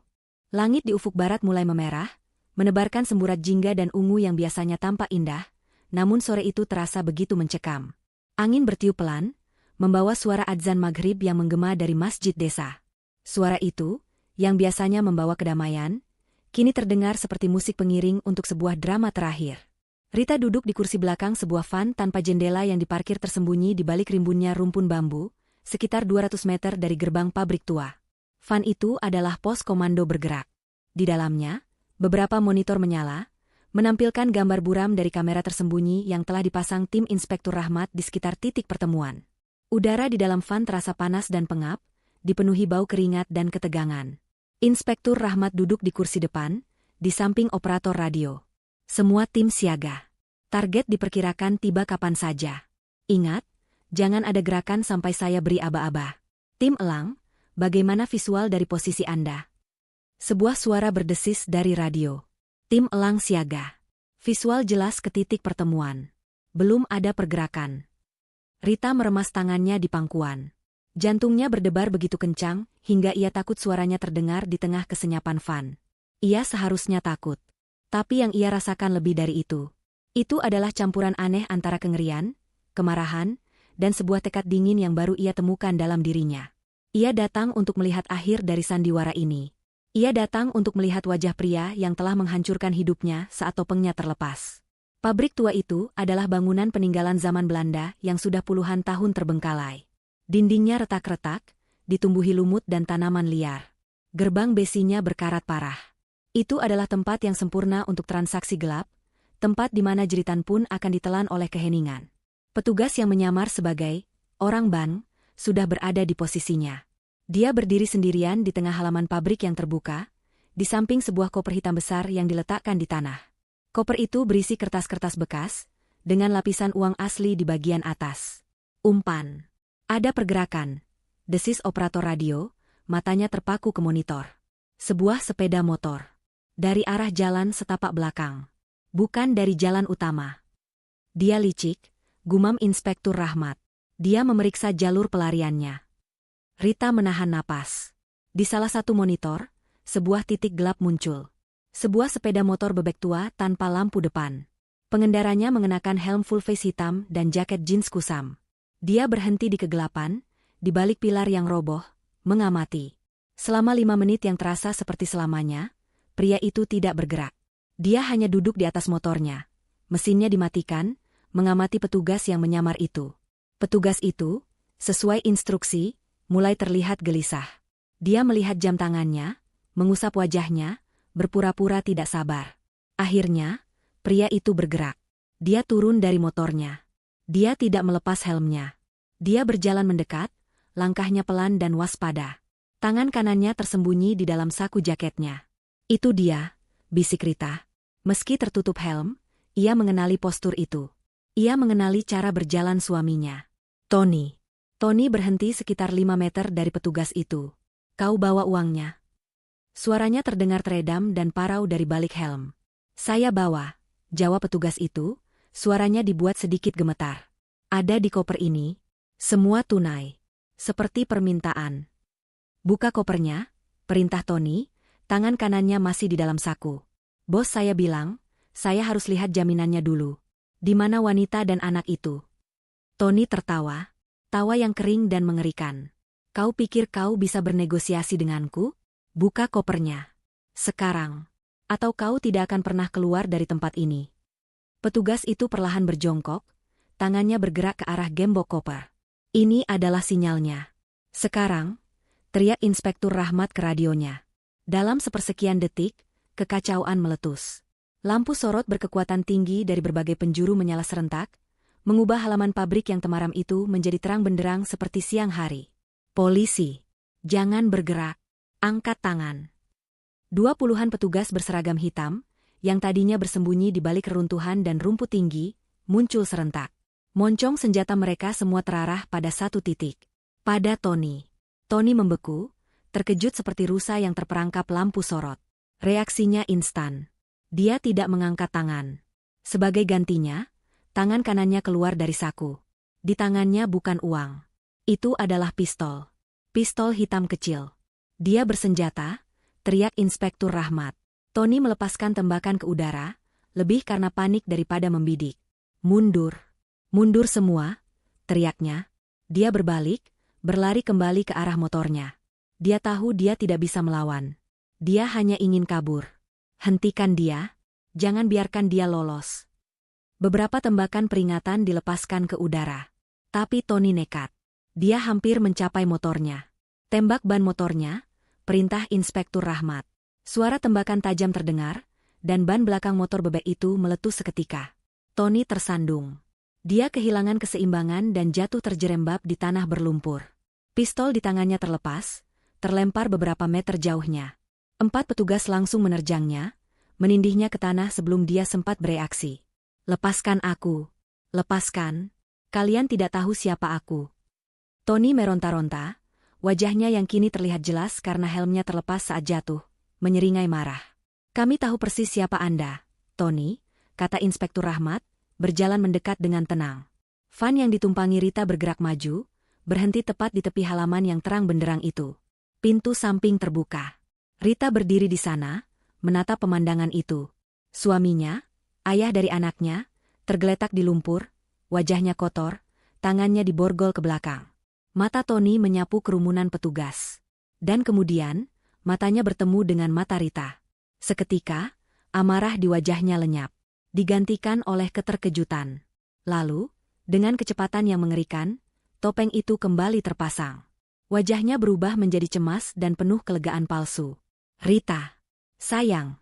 Langit di ufuk barat mulai memerah, menebarkan semburat jingga dan ungu yang biasanya tampak indah, namun sore itu terasa begitu mencekam. Angin bertiup pelan, membawa suara adzan maghrib yang menggema dari masjid desa. Suara itu, yang biasanya membawa kedamaian, kini terdengar seperti musik pengiring untuk sebuah drama terakhir. Rita duduk di kursi belakang sebuah van tanpa jendela yang diparkir tersembunyi di balik rimbunnya rumpun bambu, sekitar 200 meter dari gerbang pabrik tua. Van itu adalah pos komando bergerak. Di dalamnya, beberapa monitor menyala, menampilkan gambar buram dari kamera tersembunyi yang telah dipasang tim Inspektur Rahmat di sekitar titik pertemuan. Udara di dalam van terasa panas dan pengap, dipenuhi bau keringat dan ketegangan. Inspektur Rahmat duduk di kursi depan, di samping operator radio. Semua tim siaga. Target diperkirakan tiba kapan saja. Ingat, jangan ada gerakan sampai saya beri aba-aba. Tim Elang, bagaimana visual dari posisi Anda? Sebuah suara berdesis dari radio. Tim Elang siaga. Visual jelas ke titik pertemuan. Belum ada pergerakan. Rita meremas tangannya di pangkuan. Jantungnya berdebar begitu kencang, hingga ia takut suaranya terdengar di tengah kesenyapan van. Ia seharusnya takut. Tapi yang ia rasakan lebih dari itu. Itu adalah campuran aneh antara kengerian, kemarahan, dan sebuah tekad dingin yang baru ia temukan dalam dirinya. Ia datang untuk melihat akhir dari sandiwara ini. Ia datang untuk melihat wajah pria yang telah menghancurkan hidupnya saat topengnya terlepas. Pabrik tua itu adalah bangunan peninggalan zaman Belanda yang sudah puluhan tahun terbengkalai. Dindingnya retak-retak, ditumbuhi lumut dan tanaman liar. Gerbang besinya berkarat parah. Itu adalah tempat yang sempurna untuk transaksi gelap, tempat di mana jeritan pun akan ditelan oleh keheningan. Petugas yang menyamar sebagai orang bank sudah berada di posisinya. Dia berdiri sendirian di tengah halaman pabrik yang terbuka, di samping sebuah koper hitam besar yang diletakkan di tanah. Koper itu berisi kertas-kertas bekas, dengan lapisan uang asli di bagian atas. Umpan. Ada pergerakan. Desis operator radio, matanya terpaku ke monitor. Sebuah sepeda motor. Dari arah jalan setapak belakang. Bukan dari jalan utama. Dia licik, gumam Inspektur Rahmat. Dia memeriksa jalur pelariannya. Rita menahan napas. Di salah satu monitor, sebuah titik gelap muncul. Sebuah sepeda motor bebek tua tanpa lampu depan. Pengendaranya mengenakan helm full face hitam dan jaket jeans kusam. Dia berhenti di kegelapan, di balik pilar yang roboh, mengamati. Selama 5 menit yang terasa seperti selamanya, pria itu tidak bergerak. Dia hanya duduk di atas motornya. Mesinnya dimatikan, mengamati petugas yang menyamar itu. Petugas itu, sesuai instruksi, mulai terlihat gelisah. Dia melihat jam tangannya, mengusap wajahnya, berpura-pura tidak sabar. Akhirnya, pria itu bergerak. Dia turun dari motornya. Dia tidak melepas helmnya. Dia berjalan mendekat, langkahnya pelan dan waspada. Tangan kanannya tersembunyi di dalam saku jaketnya. Itu dia, bisik Rita. Meski tertutup helm, ia mengenali postur itu. Ia mengenali cara berjalan suaminya. Tony. Tony berhenti sekitar 5 meter dari petugas itu. Kau bawa uangnya? Suaranya terdengar teredam dan parau dari balik helm. Saya bawa, jawab petugas itu, suaranya dibuat sedikit gemetar. Ada di koper ini, semua tunai. Seperti permintaan. Buka kopernya, perintah Tony, tangan kanannya masih di dalam saku. Bos saya bilang, saya harus lihat jaminannya dulu. Di mana wanita dan anak itu? Tony tertawa. Tawa yang kering dan mengerikan. Kau pikir kau bisa bernegosiasi denganku? Buka kopernya. Sekarang. Atau kau tidak akan pernah keluar dari tempat ini. Petugas itu perlahan berjongkok, tangannya bergerak ke arah gembok koper. Ini adalah sinyalnya. Sekarang, teriak Inspektur Rahmat ke radionya. Dalam sepersekian detik, kekacauan meletus. Lampu sorot berkekuatan tinggi dari berbagai penjuru menyala serentak, mengubah halaman pabrik yang temaram itu menjadi terang benderang seperti siang hari. Polisi, jangan bergerak. Angkat tangan. 20-an petugas berseragam hitam, yang tadinya bersembunyi di balik reruntuhan dan rumput tinggi, muncul serentak. Moncong senjata mereka semua terarah pada satu titik. Pada Tony. Tony membeku, terkejut seperti rusa yang terperangkap lampu sorot. Reaksinya instan. Dia tidak mengangkat tangan. Sebagai gantinya, tangan kanannya keluar dari saku. Di tangannya bukan uang. Itu adalah pistol. Pistol hitam kecil. Dia bersenjata, teriak Inspektur Rahmat. Tony melepaskan tembakan ke udara, lebih karena panik daripada membidik. Mundur. Mundur semua, teriaknya. Dia berbalik, berlari kembali ke arah motornya. Dia tahu dia tidak bisa melawan. Dia hanya ingin kabur. Hentikan dia, jangan biarkan dia lolos. Beberapa tembakan peringatan dilepaskan ke udara. Tapi Tony nekat. Dia hampir mencapai motornya. Tembak ban motornya, perintah Inspektur Rahmat. Suara tembakan tajam terdengar, dan ban belakang motor bebek itu meletus seketika. Tony tersandung. Dia kehilangan keseimbangan dan jatuh terjerembab di tanah berlumpur. Pistol di tangannya terlepas, terlempar beberapa meter jauhnya. 4 petugas langsung menerjangnya, menindihnya ke tanah sebelum dia sempat bereaksi. Lepaskan aku. Lepaskan. Kalian tidak tahu siapa aku. Tony meronta-ronta, wajahnya yang kini terlihat jelas karena helmnya terlepas saat jatuh, menyeringai marah. Kami tahu persis siapa Anda, Tony, kata Inspektur Rahmat, berjalan mendekat dengan tenang. Van yang ditumpangi Rita bergerak maju, berhenti tepat di tepi halaman yang terang benderang itu. Pintu samping terbuka. Rita berdiri di sana, menatap pemandangan itu. Suaminya, ayah dari anaknya, tergeletak di lumpur, wajahnya kotor, tangannya diborgol ke belakang. Mata Tony menyapu kerumunan petugas. Dan kemudian, matanya bertemu dengan mata Rita. Seketika, amarah di wajahnya lenyap, digantikan oleh keterkejutan. Lalu, dengan kecepatan yang mengerikan, topeng itu kembali terpasang. Wajahnya berubah menjadi cemas dan penuh kelegaan palsu. Rita, sayang,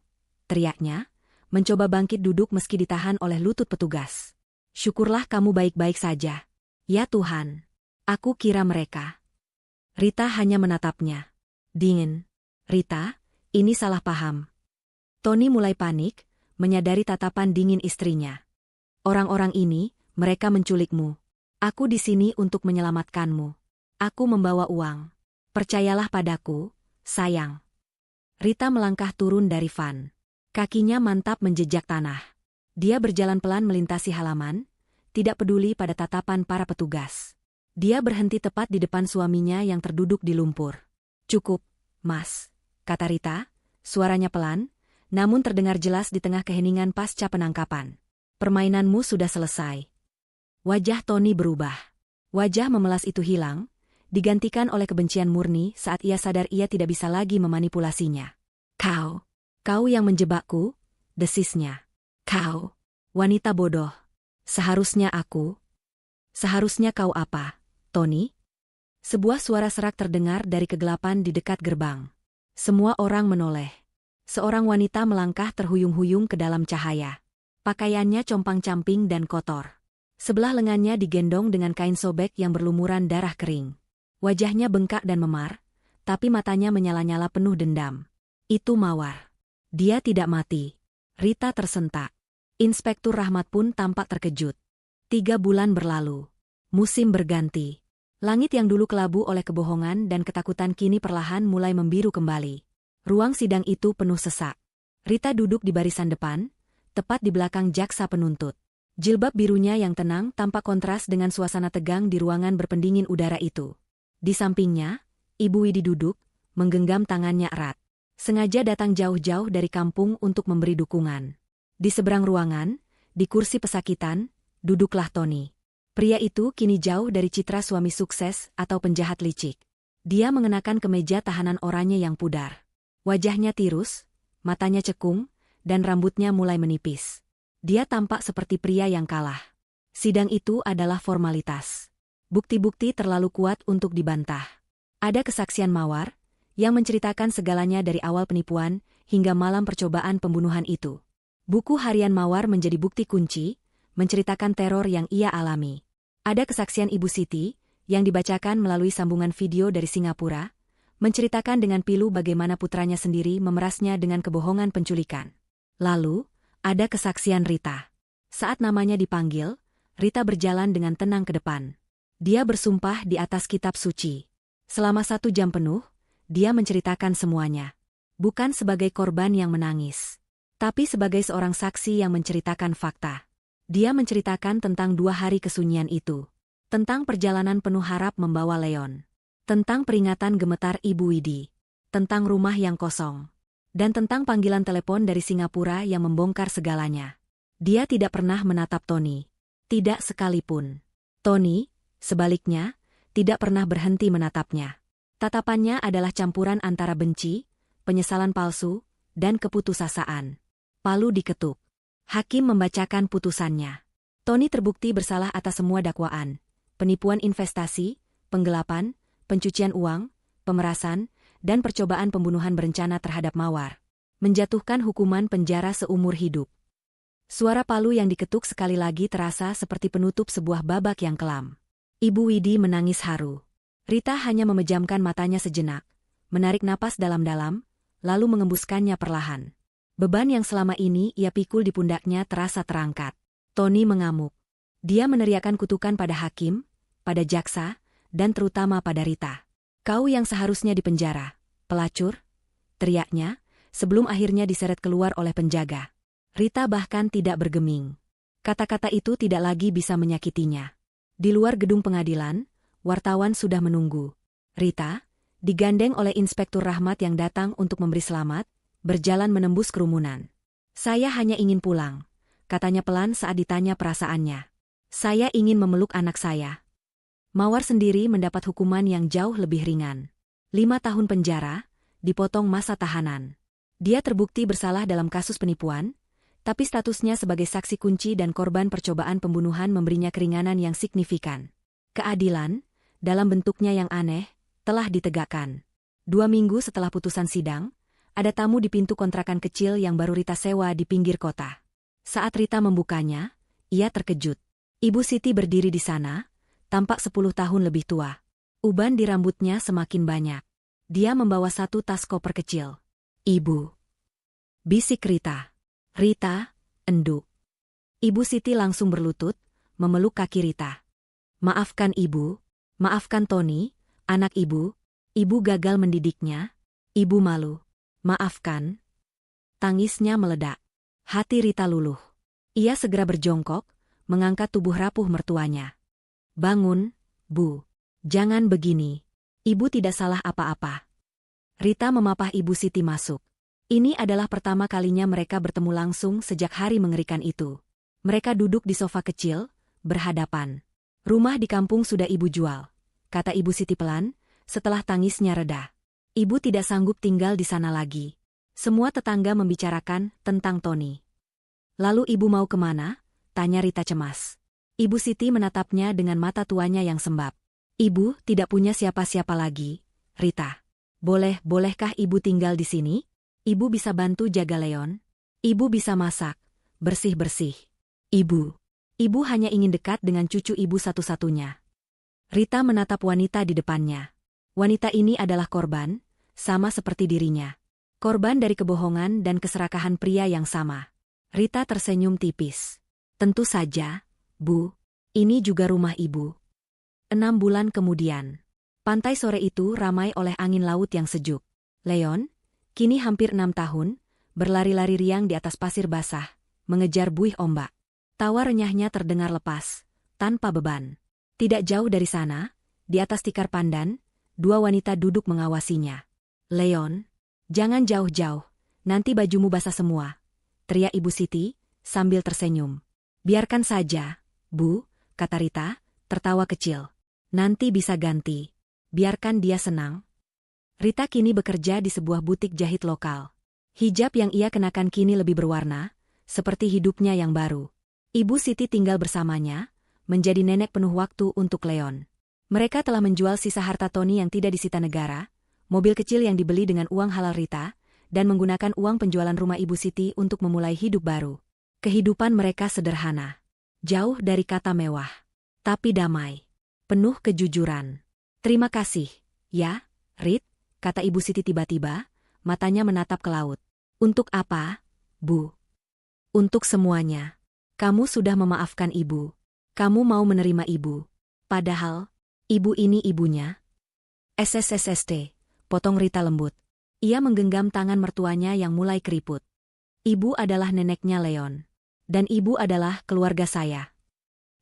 teriaknya, mencoba bangkit duduk meski ditahan oleh lutut petugas. Syukurlah kamu baik-baik saja. Ya Tuhan, aku kira mereka. Rita hanya menatapnya. Dingin. Rita, ini salah paham. Tony mulai panik, menyadari tatapan dingin istrinya. Orang-orang ini, mereka menculikmu. Aku di sini untuk menyelamatkanmu. Aku membawa uang. Percayalah padaku, sayang. Rita melangkah turun dari van. Kakinya mantap menjejak tanah. Dia berjalan pelan melintasi halaman, tidak peduli pada tatapan para petugas. Dia berhenti tepat di depan suaminya yang terduduk di lumpur. Cukup, Mas, kata Rita, suaranya pelan, namun terdengar jelas di tengah keheningan pasca penangkapan. Permainanmu sudah selesai. Wajah Tony berubah. Wajah memelas itu hilang, digantikan oleh kebencian murni saat ia sadar ia tidak bisa lagi memanipulasinya. Kau yang menjebakku, desisnya. Kau, wanita bodoh. Seharusnya kau apa, Tony? Sebuah suara serak terdengar dari kegelapan di dekat gerbang. Semua orang menoleh. Seorang wanita melangkah terhuyung-huyung ke dalam cahaya. Pakaiannya compang-camping dan kotor. Sebelah lengannya digendong dengan kain sobek yang berlumuran darah kering. Wajahnya bengkak dan memar, tapi matanya menyala-nyala penuh dendam. Itu Mawar. Dia tidak mati. Rita tersentak. Inspektur Rahmat pun tampak terkejut. 3 bulan berlalu. Musim berganti. Langit yang dulu kelabu oleh kebohongan dan ketakutan kini perlahan mulai membiru kembali. Ruang sidang itu penuh sesak. Rita duduk di barisan depan, tepat di belakang jaksa penuntut. Jilbab birunya yang tenang tampak kontras dengan suasana tegang di ruangan berpendingin udara itu. Di sampingnya, Ibu Widi duduk, menggenggam tangannya erat. Sengaja datang jauh-jauh dari kampung untuk memberi dukungan. Di seberang ruangan, di kursi pesakitan, duduklah Tony. Pria itu kini jauh dari citra suami sukses atau penjahat licik. Dia mengenakan kemeja tahanan oranye yang pudar. Wajahnya tirus, matanya cekung, dan rambutnya mulai menipis. Dia tampak seperti pria yang kalah. Sidang itu adalah formalitas. Bukti-bukti terlalu kuat untuk dibantah. Ada kesaksian Mawar, yang menceritakan segalanya dari awal penipuan hingga malam percobaan pembunuhan itu. Buku harian Mawar menjadi bukti kunci, menceritakan teror yang ia alami. Ada kesaksian Ibu Siti, yang dibacakan melalui sambungan video dari Singapura, menceritakan dengan pilu bagaimana putranya sendiri memerasnya dengan kebohongan penculikan. Lalu, ada kesaksian Rita. Saat namanya dipanggil, Rita berjalan dengan tenang ke depan. Dia bersumpah di atas kitab suci. Selama 1 jam penuh, dia menceritakan semuanya. Bukan sebagai korban yang menangis, tapi sebagai seorang saksi yang menceritakan fakta. Dia menceritakan tentang 2 hari kesunyian itu. Tentang perjalanan penuh harap membawa Leon. Tentang peringatan gemetar Ibu Widi. Tentang rumah yang kosong. Dan tentang panggilan telepon dari Singapura yang membongkar segalanya. Dia tidak pernah menatap Tony. Tidak sekalipun. Tony, sebaliknya, tidak pernah berhenti menatapnya. Tatapannya adalah campuran antara benci, penyesalan palsu, dan keputusasaan. Palu diketuk. Hakim membacakan putusannya. Tony terbukti bersalah atas semua dakwaan. Penipuan investasi, penggelapan, pencucian uang, pemerasan, dan percobaan pembunuhan berencana terhadap Mawar. Menjatuhkan hukuman penjara seumur hidup. Suara palu yang diketuk sekali lagi terasa seperti penutup sebuah babak yang kelam. Ibu Widi menangis haru. Rita hanya memejamkan matanya sejenak, menarik napas dalam-dalam, lalu mengembuskannya perlahan. Beban yang selama ini ia pikul di pundaknya terasa terangkat. Tony mengamuk. Dia meneriakkan kutukan pada hakim, pada jaksa, dan terutama pada Rita. "Kau yang seharusnya dipenjara, pelacur," teriaknya, sebelum akhirnya diseret keluar oleh penjaga. Rita bahkan tidak bergeming. Kata-kata itu tidak lagi bisa menyakitinya. Di luar gedung pengadilan, wartawan sudah menunggu. Rita, digandeng oleh Inspektur Rahmat yang datang untuk memberi selamat, berjalan menembus kerumunan. "Saya hanya ingin pulang," katanya pelan saat ditanya perasaannya. "Saya ingin memeluk anak saya." Mawar sendiri mendapat hukuman yang jauh lebih ringan. 5 tahun penjara, dipotong masa tahanan. Dia terbukti bersalah dalam kasus penipuan, tapi statusnya sebagai saksi kunci dan korban percobaan pembunuhan memberinya keringanan yang signifikan. Keadilan, dalam bentuknya yang aneh, telah ditegakkan. 2 minggu setelah putusan sidang, ada tamu di pintu kontrakan kecil yang baru Rita sewa di pinggir kota. Saat Rita membukanya, ia terkejut. Ibu Siti berdiri di sana, tampak 10 tahun lebih tua. Uban di rambutnya semakin banyak. Dia membawa 1 tas koper kecil. "Ibu," bisik Rita. "Rita," enduk. Ibu Siti langsung berlutut, memeluk kaki Rita. "Maafkan ibu, maafkan Tony, anak ibu. Ibu gagal mendidiknya. Ibu malu. Maafkan." Tangisnya meledak. Hati Rita luluh. Ia segera berjongkok, mengangkat tubuh rapuh mertuanya. "Bangun, Bu. Jangan begini. Ibu tidak salah apa-apa." Rita memapah Ibu Siti masuk. Ini adalah pertama kalinya mereka bertemu langsung sejak hari mengerikan itu. Mereka duduk di sofa kecil, berhadapan. "Rumah di kampung sudah ibu jual," kata Ibu Siti pelan, setelah tangisnya reda. "Ibu tidak sanggup tinggal di sana lagi." Semua tetangga membicarakan tentang Tony. "Lalu ibu mau kemana?" tanya Rita cemas. Ibu Siti menatapnya dengan mata tuanya yang sembab. "Ibu tidak punya siapa-siapa lagi, Rita. Bolehkah ibu tinggal di sini? Ibu bisa bantu jaga Leon. Ibu bisa masak, bersih-bersih. Ibu hanya ingin dekat dengan cucu ibu satu-satunya." Rita menatap wanita di depannya. Wanita ini adalah korban, sama seperti dirinya. Korban dari kebohongan dan keserakahan pria yang sama. Rita tersenyum tipis. "Tentu saja, Bu. Ini juga rumah ibu." 6 bulan kemudian. Pantai sore itu ramai oleh angin laut yang sejuk. Leon, kini hampir 6 tahun, berlari-lari riang di atas pasir basah, mengejar buih ombak. Tawa renyahnya terdengar lepas, tanpa beban. Tidak jauh dari sana, di atas tikar pandan, 2 wanita duduk mengawasinya. "Leon, jangan jauh-jauh, nanti bajumu basah semua," teriak Ibu Siti, sambil tersenyum. "Biarkan saja, Bu," kata Rita, tertawa kecil. "Nanti bisa ganti. Biarkan dia senang." Rita kini bekerja di sebuah butik jahit lokal. Hijab yang ia kenakan kini lebih berwarna, seperti hidupnya yang baru. Ibu Siti tinggal bersamanya, menjadi nenek penuh waktu untuk Leon. Mereka telah menjual sisa harta Tony yang tidak disita negara, mobil kecil yang dibeli dengan uang halal Rita, dan menggunakan uang penjualan rumah Ibu Siti untuk memulai hidup baru. Kehidupan mereka sederhana. Jauh dari kata mewah. Tapi damai. Penuh kejujuran. "Terima kasih, ya, Rit," kata Ibu Siti tiba-tiba, matanya menatap ke laut. Untuk apa, Bu? Untuk semuanya. Kamu sudah memaafkan Ibu. Kamu mau menerima Ibu. Padahal, Ibu ini ibunya. SSSST, potong Rita lembut. Ia menggenggam tangan mertuanya yang mulai keriput. Ibu adalah neneknya Leon. Dan Ibu adalah keluarga saya.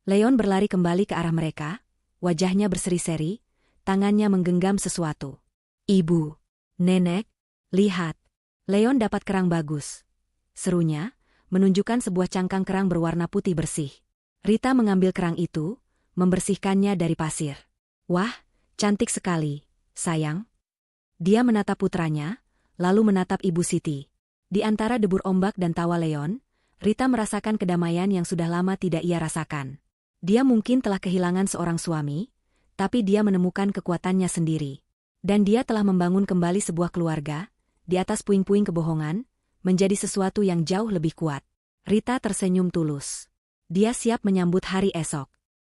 Leon berlari kembali ke arah mereka, wajahnya berseri-seri, tangannya menggenggam sesuatu. Ibu, nenek, lihat. Leon dapat kerang bagus. Serunya, menunjukkan sebuah cangkang kerang berwarna putih bersih. Rita mengambil kerang itu, membersihkannya dari pasir. Wah, cantik sekali, sayang. Dia menatap putranya, lalu menatap Ibu Siti. Di antara debur ombak dan tawa Leon, Rita merasakan kedamaian yang sudah lama tidak ia rasakan. Dia mungkin telah kehilangan seorang suami, tapi dia menemukan kekuatannya sendiri. Dan dia telah membangun kembali sebuah keluarga, di atas puing-puing kebohongan, menjadi sesuatu yang jauh lebih kuat. Rita tersenyum tulus. Dia siap menyambut hari esok.